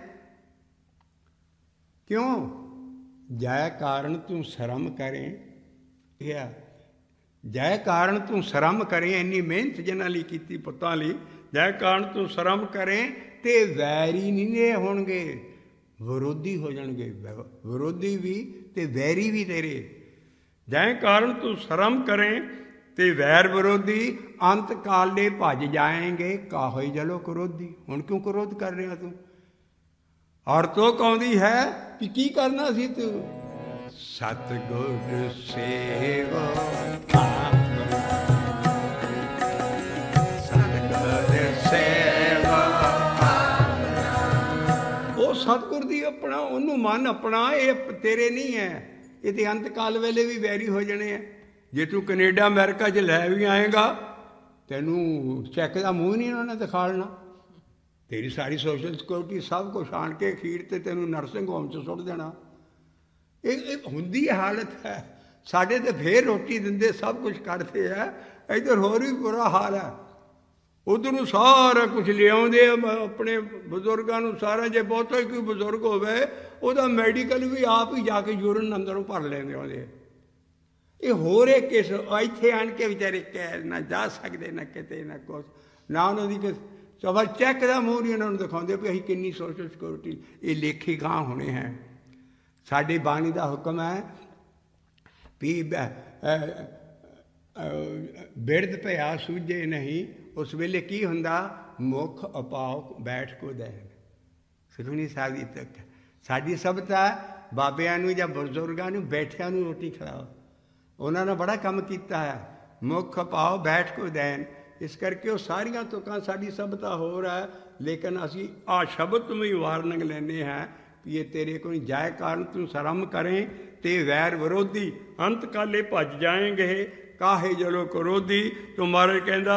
ਕਿਉਂ? ਜੈ ਕਾਰਨ ਤੂੰ ਸ਼ਰਮ ਕਰੇ, ਜੈ ਕਾਰਨ ਤੂੰ ਸ਼ਰਮ ਕਰੇ। ਇੰਨੀ ਮਿਹਨਤ ਜਿਹਨਾਂ ਲਈ ਕੀਤੀ ਪੁੱਤਾਂ ਲਈ, ਜੈ ਕਾਰਨ ਤੂੰ ਸ਼ਰਮ ਕਰੇ ਤੇ ਵੈਰੀ ਨਹੀਂ ਹੋਣਗੇ, ਵਿਰੋਧੀ ਹੋ ਜਾਣਗੇ। ਵਿਰੋਧੀ ਵੀ ਤੇ ਵੈਰੀ ਵੀ ਤੇਰੇ। ਜੈ ਕਾਰਨ ਤੂੰ ਸ਼ਰਮ ਕਰੇ ਤੇ ਵੈਰ ਵਿਰੋਧੀ ਅੰਤ ਕਾਲੇ ਭੱਜ ਜਾਏਂਗੇ, ਕਾਹੋ ਹੀ ਜਲੋ ਕਰੋਧੀ। ਹੁਣ ਕਿਉਂ ਕਰੋਧ ਕਰ ਰਿਹਾ ਤੂੰ? ਔਰ ਤੋ ਕਹਿੰਦੀ ਹੈ ਕਿ ਕੀ ਕਰਨਾ ਸੀ ਤੂੰ? ਸਤਿਗੁਰ ਸੇਵਾ ਸਤਿਗੁਰ ਸੇਵਾ। ਉਹ ਸਤਿਗੁਰ ਦੀ ਆਪਣਾ, ਉਹਨੂੰ ਮਨ ਆਪਣਾ। ਇਹ ਤੇਰੇ ਨਹੀਂ ਹੈ। ਇਹ ਤੇ ਅੰਤ ਕਾਲ ਵੇਲੇ ਵੀ ਵੈਰੀ ਹੋ ਜਾਣੇ ਆ। ਜੇ ਤੂੰ ਕੈਨੇਡਾ ਅਮਰੀਕਾ 'ਚ ਲੈ ਵੀ ਆਏਗਾ, ਤੈਨੂੰ ਚੈੱਕ ਦਾ ਮੂੰਹ ਨਹੀਂ ਉਹਨਾਂ ਨੇ ਦਿਖਾਲਣਾ। ਤੇਰੀ ਸਾਰੀ ਸੋਸ਼ਲ ਸਿਕਿਉਰਿਟੀ ਸਭ ਕੁਛ ਆਣ ਕੇ ਅਖੀਰ ਤੇ ਤੈਨੂੰ ਨਰਸਿੰਗ ਹੋਮ 'ਚ ਸੁੱਟ ਦੇਣਾ। ਇਹ ਹੁੰਦੀ ਹਾਲਤ ਹੈ। ਸਾਡੇ ਤੇ ਫੇਰ ਰੋਟੀ ਦਿੰਦੇ, ਸਭ ਕੁਛ ਕਰਦੇ ਆ। ਇੱਧਰ ਹੋਰ ਵੀ ਬੁਰਾ ਹਾਲ ਹੈ। ਉੱਧਰੋਂ ਸਾਰਾ ਕੁਝ ਲਿਆਉਂਦੇ ਆਪਣੇ ਬਜ਼ੁਰਗਾਂ ਨੂੰ ਸਾਰਾ। ਜੇ ਬਹੁਤਾ ਕੋਈ ਬਜ਼ੁਰਗ ਹੋਵੇ ਉਹਦਾ ਮੈਡੀਕਲ ਵੀ ਆਪ ਹੀ ਜਾ ਕੇ ਯੂਰਨ ਅੰਦਰੋਂ ਭਰ ਲੈਂਦੇ ਆਉਂਦੇ। ਇਹ ਹੋਰ ਇੱਕ ਕਿਸ ਇੱਥੇ ਆਣ ਕੇ ਵਿਚਾਰੇ ਕਹਿ ਨਾ ਜਾ ਸਕਦੇ, ਨਾ ਕਿਤੇ ਨਾ ਕੁਛ, ਨਾ ਉਹਨਾਂ ਦੀ ਸਫਰ ਚੈੱਕ ਦਾ ਮੂੰਹ ਨਹੀਂ ਉਹਨਾਂ ਨੂੰ ਦਿਖਾਉਂਦੇ ਵੀ ਅਸੀਂ ਕਿੰਨੀ ਸੋਸ਼ਲ ਸਿਕਿਉਰਿਟੀ। ਇਹ ਲੇਖੇ ਗਾਂ ਹੋਣੇ ਹੈ। ਸਾਡੀ ਬਾਣੀ ਦਾ ਹੁਕਮ ਹੈ ਵੀ ਬਿਰਧ ਭਇਆ ਸੂਝੇ ਨਹੀਂ। ਉਸ ਵੇਲੇ ਕੀ ਹੁੰਦਾ? ਮੁੱਖ ਅਪਾਉ ਬੈਠ ਕੋ ਦੇਣ। ਸੁਖਮਨੀ ਸਾਹਿਬ ਦੀ ਤੱਕ ਸਾਡੀ ਸਭਤਾ ਬਾਬਿਆਂ ਨੂੰ ਜਾਂ ਬਜ਼ੁਰਗਾਂ ਨੂੰ ਬੈਠਿਆਂ ਨੂੰ ਰੋਟੀ ਖਿਲਾਓ। ਉਹਨਾਂ ਨੇ ਬੜਾ ਕੰਮ ਕੀਤਾ ਹੈ। ਮੁੱਖ ਅਪਾਉ ਬੈਠ ਕੋ ਦੇਣ। ਇਸ ਕਰਕੇ ਉਹ ਸਾਰੀਆਂ ਤੁਕਾਂ ਸਾਡੀ ਸਭਤਾ ਹੋਰ ਹੈ। ਲੇਕਿਨ ਅਸੀਂ ਆ ਸ਼ਬਦ ਤੋਂ ਵੀ ਵਾਰਨਿੰਗ ਲੈਂਦੇ ਹਾਂ ਵੀ ਇਹ ਤੇਰੇ ਕੋਲ ਜਾਇ ਕਾਰਨ ਤੂੰ ਸ਼ਰਮ ਕਰੇ ਤੇ ਵੈਰ ਵਿਰੋਧੀ ਅੰਤ ਕਾਲੇ ਭੱਜ ਜਾਏਂਗੇ ਕਾਹੇ ਜਲੋ ਕਰੋਧੀ। ਤੂੰ ਮਹਾਰਾਜ ਕਹਿੰਦਾ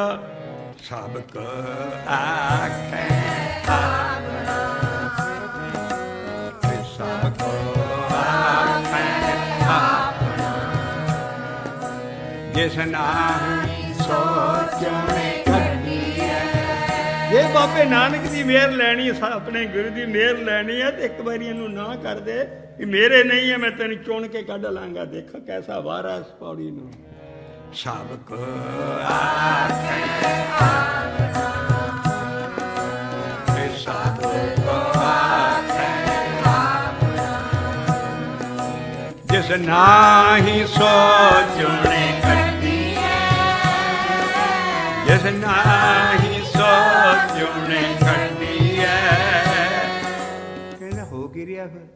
ਸਭ ਕੋ ਆਖੇ ਆਪਣਾ, ਸਭ ਕੋ ਆਖੇ ਆਪਣਾ, ਜਿਸ ਨਾਹੀ ਸੋਚਣੇ ਕਰਨੀ ਹੈ। ਜੇ ਬਾਬੇ ਨਾਨਕ ਦੀ ਮਿਹਰ ਲੈਣੀ, ਆਪਣੇ ਗੁਰੂ ਦੀ ਮਿਹਰ ਲੈਣੀ ਹੈ ਤੇ ਇੱਕ ਵਾਰੀ ਇਹਨੂੰ ਨਾ ਕਰ ਦੇ ਕਿ ਮੇਰੇ ਨਹੀਂ ਹੈ, ਮੈਂ ਤੈਨੂੰ ਚੁਣ ਕੇ ਕੱਢ ਲਾਂਗਾ। ਦੇਖੋ ਕੈਸਾ ਵਾਰਾ ਇਸ ਪੌੜੀ ਨੂੰ। ਸਭ ਕੋ ਆਖੇ ਆਪਣਾ, ਸਭ ਕੋ ਆਖੇ ਆਪਣਾ, ਜਿਸ ਨਾਹੀ ਸੋਚਣੇ ਕਰਨੀ ਹੈ, ਜਿਸ ਨਾਹੀ ਸੋਚਣੇ ਕਰਨੀ ਹੈ। ਕਹਿੰਦਾ ਹੋ ਕੀ ਰਿਹਾ ਫਿਰ?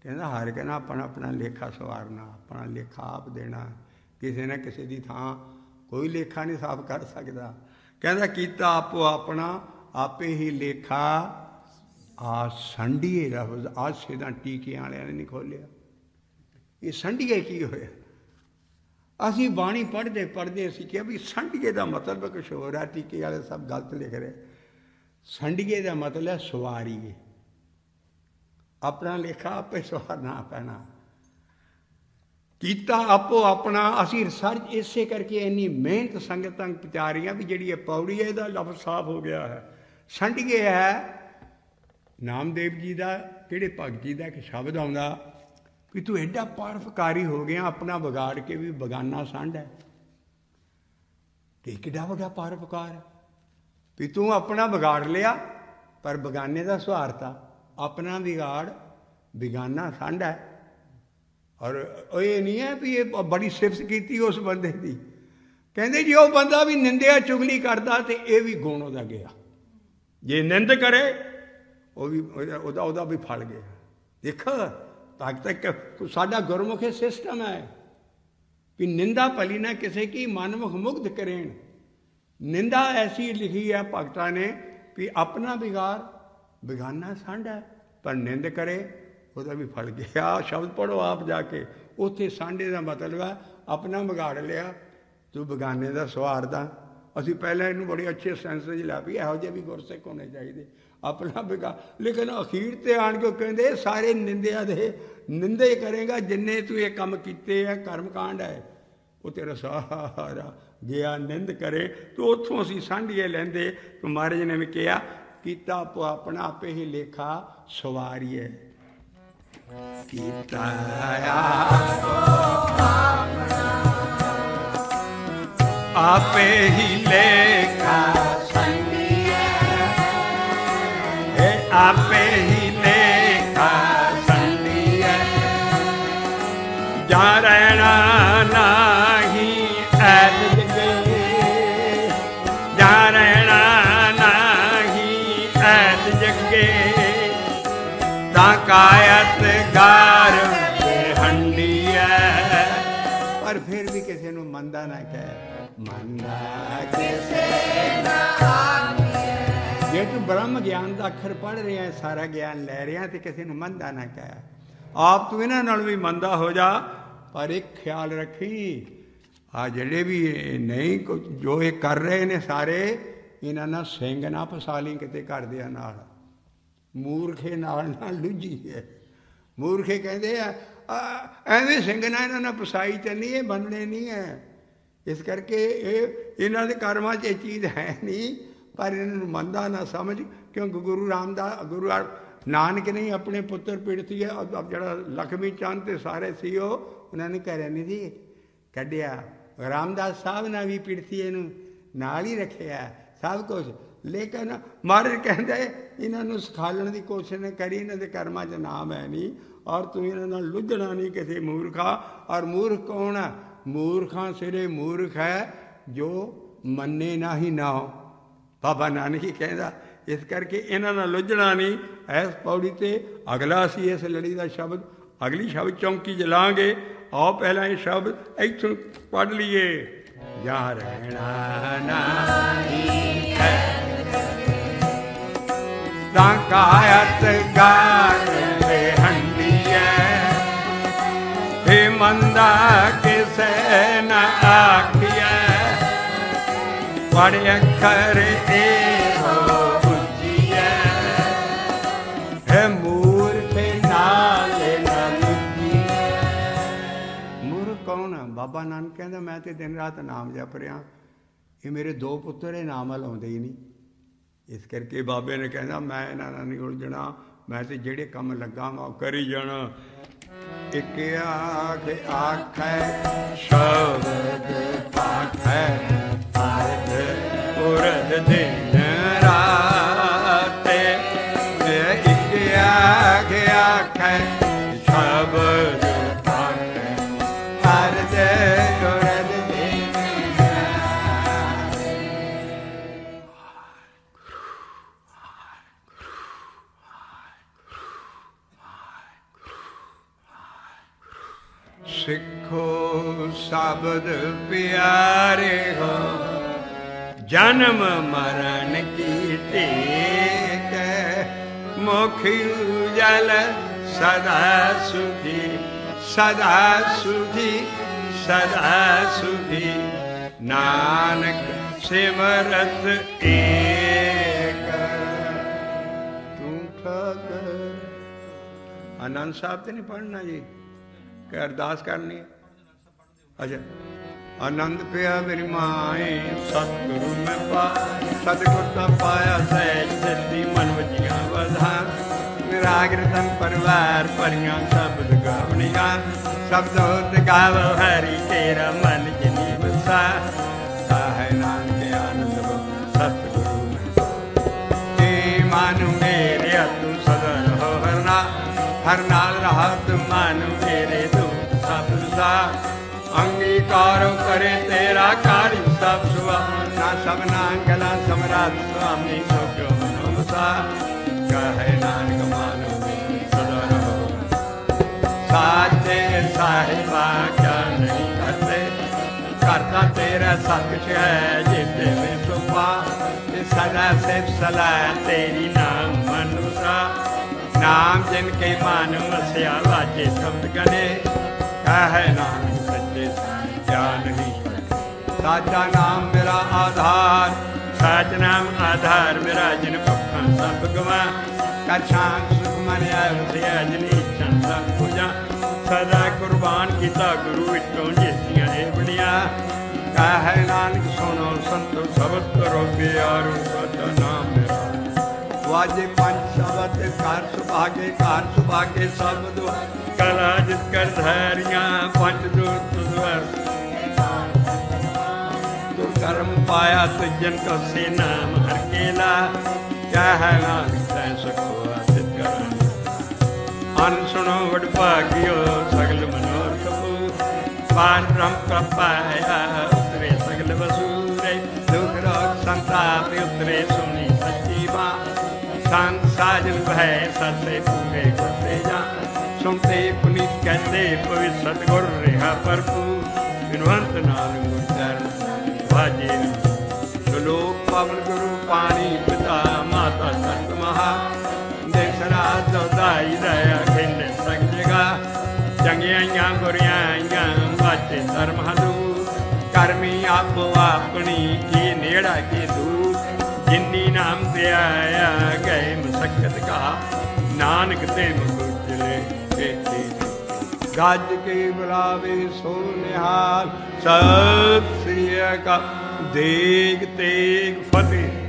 ਕਹਿੰਦਾ ਹਰ ਕਹਿੰਦਾ ਆਪਣਾ ਆਪਣਾ ਲੇਖਾ ਸਵਾਰਨਾ, ਆਪਣਾ ਲੇਖਾ ਆਪ ਦੇਣਾ। ਕਿਸੇ ਨਾ ਕਿਸੇ ਦੀ ਥਾਂ ਕੋਈ ਲੇਖਾ ਨਹੀਂ ਸਾਫ਼ ਕਰ ਸਕਦਾ। ਕਹਿੰਦਾ ਕੀਤਾ ਆਪੋ ਆਪਣਾ ਆਪੇ ਹੀ ਲੇਖਾ ਆ ਸੰਡੀਏ ਲਫ਼ਜ਼ ਆਸੇ ਦਾ ਟੀਕਿਆਂ ਵਾਲਿਆਂ ਨੇ ਨਹੀਂ ਖੋਲ੍ਹਿਆ। ਇਹ ਸੰਡੀਏ ਕੀ ਹੋਇਆ? ਅਸੀਂ ਬਾਣੀ ਪੜ੍ਹਦੇ ਅਸੀਂ ਕਿਹਾ ਵੀ ਸੰਡੀਏ ਦਾ ਮਤਲਬ ਕੁਛ ਹੋਰ ਹੈ। ਟੀਕੇ ਵਾਲੇ ਸਭ ਗਲਤ ਲਿਖ ਰਹੇ। ਸੰਡੀਏ ਦਾ ਮਤਲਬ ਹੈ ਸਵਾਰੀਏ। ਆਪਣਾ ਲੇਖਾ ਆਪੇ ਸਵਾਰਨਾ ਪੈਣਾ। ਕੀਤਾ ਆਪੋ ਆਪਣਾ। ਅਸੀਂ ਰਿਸਰਚ ਇਸੇ ਕਰਕੇ ਇੰਨੀ ਮਿਹਨਤ ਸੰਗਤਾਂ ਵਿਚਾਰੀਆਂ ਵੀ ਜਿਹੜੀ ਇਹ ਪੌੜੀ ਹੈ ਇਹਦਾ ਲਫ਼ਜ਼ ਸਾਫ਼ ਹੋ ਗਿਆ ਹੈ। ਸੰਡੀਏ ਹੈ ਨਾਮਦੇਵ ਜੀ ਦਾ, ਕਿਹੜੇ ਭਗਤ ਜੀ ਦਾ ਇੱਕ ਸ਼ਬਦ ਆਉਂਦਾ ਵੀ ਤੂੰ ਐਡਾ ਪਰਉਪਕਾਰੀ ਹੋ ਗਿਆ, ਆਪਣਾ ਵਿਗਾੜ ਕੇ ਵੀ ਬਗਾਨਾ ਸੰਡ ਹੈ। ਤੇ ਕਿੱਡਾ ਵੱਡਾ ਪਰਉਪਕਾਰ ਵੀ ਤੂੰ ਆਪਣਾ ਵਿਗਾੜ ਲਿਆ ਪਰ ਬਗਾਨੇ ਦਾ ਸੁਹਾਰਤਾ। ਆਪਣਾ ਵਿਗਾੜ ਬੇਗਾਨਾ ਸੰਡ ਹੈ। ਔਰ ਇਹ ਨਹੀਂ ਹੈ ਵੀ ਇਹ ਬੜੀ ਸਿਫਤ ਕੀਤੀ ਉਸ ਬੰਦੇ ਦੀ। ਕਹਿੰਦੇ ਜੀ ਉਹ ਬੰਦਾ ਵੀ ਨਿੰਦਿਆ ਚੁਗਲੀ ਕਰਦਾ ਤੇ ਇਹ ਵੀ ਗੁਣ ਉਹਦਾ ਗਿਆ। ਜੇ ਨਿੰਦ ਕਰੇ ਉਹ ਵੀ ਉਹਦਾ ਵੀ ਫਲ ਗਿਆ। ਦੇਖੋ ਤੱਕ ਸਾਡਾ ਗੁਰਮੁਖੀ ਸਿਸਟਮ ਹੈ ਵੀ ਨਿੰਦਾ ਭਲੀ ਨਾ ਕਿਸੇ ਕੀ ਮਨਮੁਖ ਮੁਗਧ ਕਰੇਣ। ਨਿੰਦਾ ਐਸੀ ਲਿਖੀ ਹੈ ਭਗਤਾਂ ਨੇ ਵੀ ਆਪਣਾ ਵਿਗਾੜ ਬੇਗਾਨਾ ਸੰਡ ਹੈ, ਪਰ ਨਿੰਦ ਕਰੇ ਉਹਦਾ ਵੀ ਫਲ ਗਿਆ। ਸ਼ਬਦ ਪੜ੍ਹੋ ਆਪ ਜਾ ਕੇ। ਉੱਥੇ ਸਾਂਢੇ ਦਾ ਮਤਲਬ ਹੈ ਆਪਣਾ ਵਿਗਾੜ ਲਿਆ ਤੂੰ ਬੇਗਾਨੇ ਦਾ ਸਵਾਰਦਾ। ਅਸੀਂ ਪਹਿਲਾਂ ਇਹਨੂੰ ਬੜੀ ਅੱਛੇ ਸੈਂਸ 'ਚ ਲਿਆ ਵੀ ਇਹੋ ਜਿਹੇ ਵੀ ਗੁਰਸਿੱਖ ਹੋਣੇ ਚਾਹੀਦੇ। ਆਪਣਾ ਵਿਗਾੜ, ਲੇਕਿਨ ਅਖੀਰ 'ਤੇ ਆਣ ਕੇ ਕਹਿੰਦੇ ਸਾਰੇ ਨਿੰਦਿਆ ਦੇ ਨਿੰਦੇ ਕਰੇਗਾ ਜਿੰਨੇ ਤੂੰ ਇਹ ਕੰਮ ਕੀਤੇ ਹੈ, ਕਰਮਕਾਂਡ ਹੈ, ਉਹ ਤੇਰਾ ਸਾਰਾ ਗਿਆ। ਨਿੰਦ ਕਰੇ ਤੂੰ ਉੱਥੋਂ ਅਸੀਂ ਸਾਂਢੀਏ ਲੈਂਦੇ। ਤੂੰ ਮਹਾਰਾਜ ਨੇ ਵੀ ਕਿਹਾ ਕੀਤਾ ਆਪੋ ਆਪਣਾ ਆਪੇ ਹੀ ਲੇਖਾ ਸਵਾਰੀਏ। ਕੀਤਾ ਆਪੋ ਆਪਣਾ ਆਪੇ ਹੀ ਲੇਖਾ ਸੰਡੀਏ, ਆਪੇ ਹੀ ਲੇਖਾ ਸੰਡੀਏ। ਜਾ ਰਹਿਣਾ ਨਹੀਂ ਐਤ ਜਗੇ, ਜਾ ਰਹਿਣਾ ਨਹੀਂ ਐਤ ਜਗੇ। ਤਾਂ ਕਾਇਤ ਗਾਰ ਹੰਡੀ ਹੈ। ਪਰ ਫਿਰ ਵੀ ਕਿਸੇ ਨੂੰ ਮੰਦਾ ਨਾ ਕਹਿ। ਮੰਦਾ ਕਿਸੇ ਨਾ ਆਖੀਏ। ਜੇ ਤੂੰ ਬ੍ਰਹਮ ਗਿਆਨ ਦਾ ਅੱਖਰ ਪੜ੍ਹ ਰਿਹਾ, ਸਾਰਾ ਗਿਆਨ ਲੈ ਰਿਹਾ ਤੇ ਕਿਸੇ ਨੂੰ ਮੰਦਾ ਨਾ ਕਹਿ। ਆਪ ਤੂੰ ਇਹਨਾਂ ਨਾਲ ਵੀ ਮੰਦਾ ਹੋ ਜਾ। ਪਰ ਇੱਕ ਖਿਆਲ ਰੱਖੀ, ਆ ਜਿਹੜੇ ਵੀ ਨਹੀਂ ਜੋ ਇਹ ਕਰ ਰਹੇ ਨੇ ਸਾਰੇ, ਇਹਨਾਂ ਨਾਲ ਸਿੰਘ ਨਾ ਫਸਾ ਲਈ ਕਿਤੇ ਘਰਦਿਆਂ ਨਾਲ। ਮੂਰਖੇ ਨਾਲ ਲੁੱਝੀ ਹੈ। ਮੂਰਖੇ ਕਹਿੰਦੇ ਆ ਐਵੇਂ ਸਿੰਘ ਨਾ ਇਹਨਾਂ ਨਾਲ ਫਸਾਈ ਤਾਂ ਨਹੀਂ, ਇਹ ਬੰਨਣੇ ਨਹੀਂ ਹੈ। ਇਸ ਕਰਕੇ ਇਹਨਾਂ ਦੇ ਕਰਮਾਂ 'ਚ ਇਹ ਚੀਜ਼ ਹੈ ਨਹੀਂ, ਪਰ ਇਹਨਾਂ ਨੂੰ ਮੰਨਦਾ ਨਾ ਸਮਝ, ਕਿਉਂਕਿ ਗੁਰੂ ਰਾਮਦਾਸ ਗੁਰੂ ਨਾਨਕ ਨੇ ਆਪਣੇ ਪੁੱਤਰ ਪਿੜਤੀ ਹੈ, ਜਿਹੜਾ ਲਖਮੀ ਚੰਦ ਤੇ ਸਾਰੇ ਸੀ ਉਹਨਾਂ ਨੇ ਘਰੇ ਨਹੀਂ ਸੀ ਕੱਢਿਆ। ਰਾਮਦਾਸ ਸਾਹਿਬ ਨੇ ਵੀ ਪਿੜਤੀਏ ਨੂੰ ਨਾਲ ਹੀ ਰੱਖਿਆ ਸਭ ਕੁਛ, ਲੇਕਿਨ ਮਹਾਰਾਜ ਕਹਿੰਦੇ ਇਹਨਾਂ ਨੂੰ ਸਿਖਾਲਣ ਦੀ ਕੋਸ਼ਿਸ਼ ਨੇ ਕਰੀ, ਇਹਨਾਂ ਦੇ ਕਰਮਾਂ 'ਚ ਨਾਮ ਹੈ ਨਹੀਂ, ਔਰ ਤੂੰ ਇਹਨਾਂ ਨਾਲ ਲੁੱਝਣਾ ਨਹੀਂ ਕਿਸੇ ਮੂਰਖਾ। ਔਰ ਮੂਰਖ ਕੌਣ ਹੈ? ਮੂਰਖਾਂ ਸਿਰੇ ਮੂਰਖ ਹੈ ਜੋ ਮੰਨੇ ਨਾ ਹੀ ਨਾ, ਬਾਬਾ ਨਾਨਕ ਹੀ ਕਹਿੰਦਾ। ਇਸ ਕਰਕੇ ਇਹਨਾਂ ਨਾਲ ਲੁੱਝਣਾ ਨਹੀਂ। ਇਸ ਪੌੜੀ 'ਤੇ ਅਗਲਾ ਸੀ ਇਸ ਲੜੀ ਦਾ ਸ਼ਬਦ, ਅਗਲੀ ਸ਼ਬਦ ਚੌਂਕੀ ਜਲਾਂਗੇ। ਆਓ ਪਹਿਲਾਂ ਇਹ ਸ਼ਬਦ ਇੱਥੋਂ ਪੜ੍ਹ ਲਈਏ। ਜਾਂ ਰਹਿਣਾ ਨਹੀਂ ਹੈ ਤਾਂ ਕਾਇਤ ਗਾਰ ਹੰਡੀਐ, ਫੇ ਮੰਦਾ ਕਿਸੇ ਨ ਆਖੀਐ, ਪੜ੍ਹ ਅੱਖਰ ਇਹੋ ਉੱਚੀਐ, ਹੈ ਮੂਰਖ ਨਾਲ ਨਾ ਲੁੱਝੀਐ। ਮੂਰਖ ਕੌਣ ਹੈ? ਬਾਬਾ ਨਾਨਕ ਕਹਿੰਦਾ ਮੈਂ ਤੇ ਦਿਨ ਰਾਤ ਨਾਮ ਜਪ ਰਿਹਾ, ਇਹ ਮੇਰੇ ਦੋ ਪੁੱਤਰ ਇਹ ਨਾਮ ਲਾਉਂਦੇ ਹੀ ਨਹੀਂ। ਇਸ ਕਰਕੇ ਬਾਬੇ ਨੇ ਕਹਿੰਦਾ ਮੈਂ ਇਹਨਾਂ ਨਾਲ ਨਹੀਂ ਉਲਝਣਾ, ਮੈਂ ਤੇ ਜਿਹੜੇ ਕੰਮ ਲੱਗਾ ਮੈਂ ਉਹ ਕਰੀ ਜਾਣਾ। ਇੱਕ ਆਖ ਆਖੈ ਸ਼ਬਦ ਪਾਖੈ, ਅਰਧ ਉਰਧ ਦਿਨ ਰਾਤ, ਇੱਕ ਆਖ ਆਖੈ ਸ਼ਬਦ ਪਾਖੈ, ਅਰਧ ਉਰਧ ਦਿਨ ਰਾਤ। ਸਿੱਖੋ ਸ਼ਬਦ ਪਿਆਰੇ ਹੋ, ਜਨਮ ਮਰਨ ਕੀ ਟੇਕ, ਮੁਖ ਉਜਲ ਸਦਾ ਸੁਖੀ, ਸਦਾ ਸੁਖੀ, ਸਦਾ ਸੁਖੀ, ਨਾਨਕ ਸਿਮਰਤ ਏਕ। ਤੂੰ ਠਾਕੁਰ ਆਨੰਦ ਸਾਹਿਬ ਤੇ ਨਹੀਂ ਪੜ੍ਹਨਾ ਜੀ, ਕਿ ਅਰਦਾਸ ਕਰਨੀ ਹੈ। ਅੱਛਾ, ਆਨੰਦ ਪਿਆ ਮੇਰੀ ਮਾਏ ਸਤਿਗੁਰੂ ਮੈਂ ਪਾਇਆ, ਸਤਿਗੁਰ ਦਾ ਪਾਇਆ ਸਹਿਜ ਸਿੱਧੀ ਮਨ ਵਜੀਆਂ ਵਧਾ, ਮੇਰਾ ਕੀਰਤਨ ਪਰਿਵਾਰ ਭਰੀਆਂ ਸ਼ਬਦ ਗਾਵਣੀਆਂ, ਸ਼ਬਦ ਗਾਵੋ ਹਰੀ ਤੇਰਾ ਮਨ ਜਿਨੀ ਵਸਾ, ਕਾਹੈ ਨਾਨਕ ਆਨੰਦ ਸਤਿਗੁਰੂ ਮੈਂ ਤੇ ਮਨ ਮੇਰੇ ਤੂੰ ਸਦਾ ਰਹੋ ਹਰਨਾ, ਹਰ ਨਾਲ ਰਾਹਤ ਮਨ ਮੇਰੇ ਤੂੰ ਸਭ ਸਾ, ਅੰਗੀਕਾਰ ਕਰੇ ਤੇਰਾ ਕਾਰਿ ਸਭ ਸੁਆਨਾ, ਸਭਨਾ ਗਲਾ ਸਮਰਾਟ ਸੁਆਮੀ ਸੋਗੋ ਮਨੋਸਾ, ਕਹੈ ਨਾਨਕ ਮਾਨੋ ਸਦਾ ਰਹੋ ਸਾਚੇ ਸਾਹਿਬਾ ਕਿਆ ਨਹੀਂ ਕਰਦੇ, ਕਰਤਾ ਤੇਰਾ ਸਤਿ ਹੈ ਜਿਤੇ ਮੈਂ ਸੁਪਾ, ਸਦਾ ਸਿਫਤ ਸਲਾਹ ਤੇਰੀ ਨਾਮ ਮਨੁਸਾ, ਨਾਮ ਜਿਨ ਕੇ ਮਨ ਵਸਿਆ ਵਾਜੇ ਸ਼ਬਦ ਗਨੇ, ਕਹੈ ਨਾਨਕ ਸੱਚੇ ਕਿਆ ਨਹੀਂ। ਸਾਚਾ ਨਾਮ ਮੇਰਾ ਆਧਾਰ, ਸਾਚ ਨਾਮ ਆਧਾਰ ਮੇਰਾ, ਜਿਨ ਭੁੱਖਾਂ ਸਭ ਗਵਾ, ਕਰ ਸ਼ਾਂਤ ਸੁਖ ਮਨ ਆਇਆ ਜਿਨ ਇੱਛਨ ਸਭ ਪੁਜਾ, ਸਦਾ ਕੁਰਬਾਨ ਕੀਤਾ ਗੁਰੂ ਵਿੱਚੋਂ ਜਿਸਦੀਆਂ ਇਹ ਬੜੀਆਂ, ਕਹੈ ਨਾਨਕ ਸੁਣੋ ਸੰਤੋ ਸਬਦ ਕਰੋ ਪਿਆਰੋ, ਸਾਚਾ ਨਾਮ ਮੇਰਾ ਵਾਜੇ ਪੰਜ ਸ਼ਬਦ, ਘਰ ਸੁਭਾਗੇ ਘਰ ਸੁਭਾਗੇ ਸ਼ਬਦ, ਕਲਾ ਜਿਸ ਕਰ ਧਾਰੀਆਂ ਪੰਜ ਜੋਤ ਸਵਰ, ਤੂੰ ਕਰਮ ਪਾਇਆ ਤੁਜਨ ਕੋ ਸੇ ਨਾਮ ਹਰ ਕੇਲਾ, ਕਹਿ ਨਾਨਕ ਤੈ ਸਕੋ ਆਸਿਤ ਕਰਨ, ਅਨ ਸੁਣੋ ਵਡ ਭਾਗਿਓ ਸਗਲ ਮਨੋਰਥ ਪੂਰ, ਪਾਰ ਬ੍ਰਹਮ ਕਾ ਪਾਇਆ ਉਤਰੇ ਸਗਲ ਵਸੂਰੇ, ਦੁਖ ਰੋਗ ਸੰਤਾਪ ਉਤਰੇ ਸੁਣੀ ਸੱਚੀ ਬਾਤ, ਸੰਤ ਸਾਜਨ ਭੈ ਸਸੇ ਪੂਰੇ ਗੁਰਤੇ ਜਾ, ਸੁਣਤੇ ਪੁਨੀਤ ਕਹਿੰਦੇ ਪਵਿੱਤ ਸਤਿਗੁਰ ਰਿਹਾ ਭਰਪੂਰ, ਬਿਨਵੰਤ ਨਾਨਕ ਗੁਰ ਚਰਨ ਭਾਜੇ, ਲੋਕ ਪਵਨ ਗੁਰੂ ਪਾਣੀ ਪਿਤਾ ਮਾਤਾ ਸਤ ਮਹਾ, ਦੇਖ ਰਾਜ ਦਾਈ ਦਇਆ ਖਿੰਡ ਸਕ ਜਗਾ, ਚੰਗਿਆਈਆਂ ਬੁਰਿਆਈਆਂ ਵਾਚੇ ਧਰਮ ਹਦੂ, ਕਰਮੀ ਆਪੋ ਆਪਣੀ ਕੀ ਨੇੜਾ ਕੀ ਦੂਰ, ਜਿਨੀ ਨਾਮ ਤੇ ਆਇਆ ਗਏ ਮਸਕਤ ਕਾ, ਨਾਨਕ ਤੇ ਮੁਕੁਚਲੇ ਬੇਟੀ, ਗੱਜ ਕੇ ਬੁਲਾਵੇ ਸੋ ਨਿਹਾਲ, ਸਤਿ ਸ੍ਰੀ ਅਕਾਲ। ਦੇਗ ਤੇਗ ਫਤਿਹ।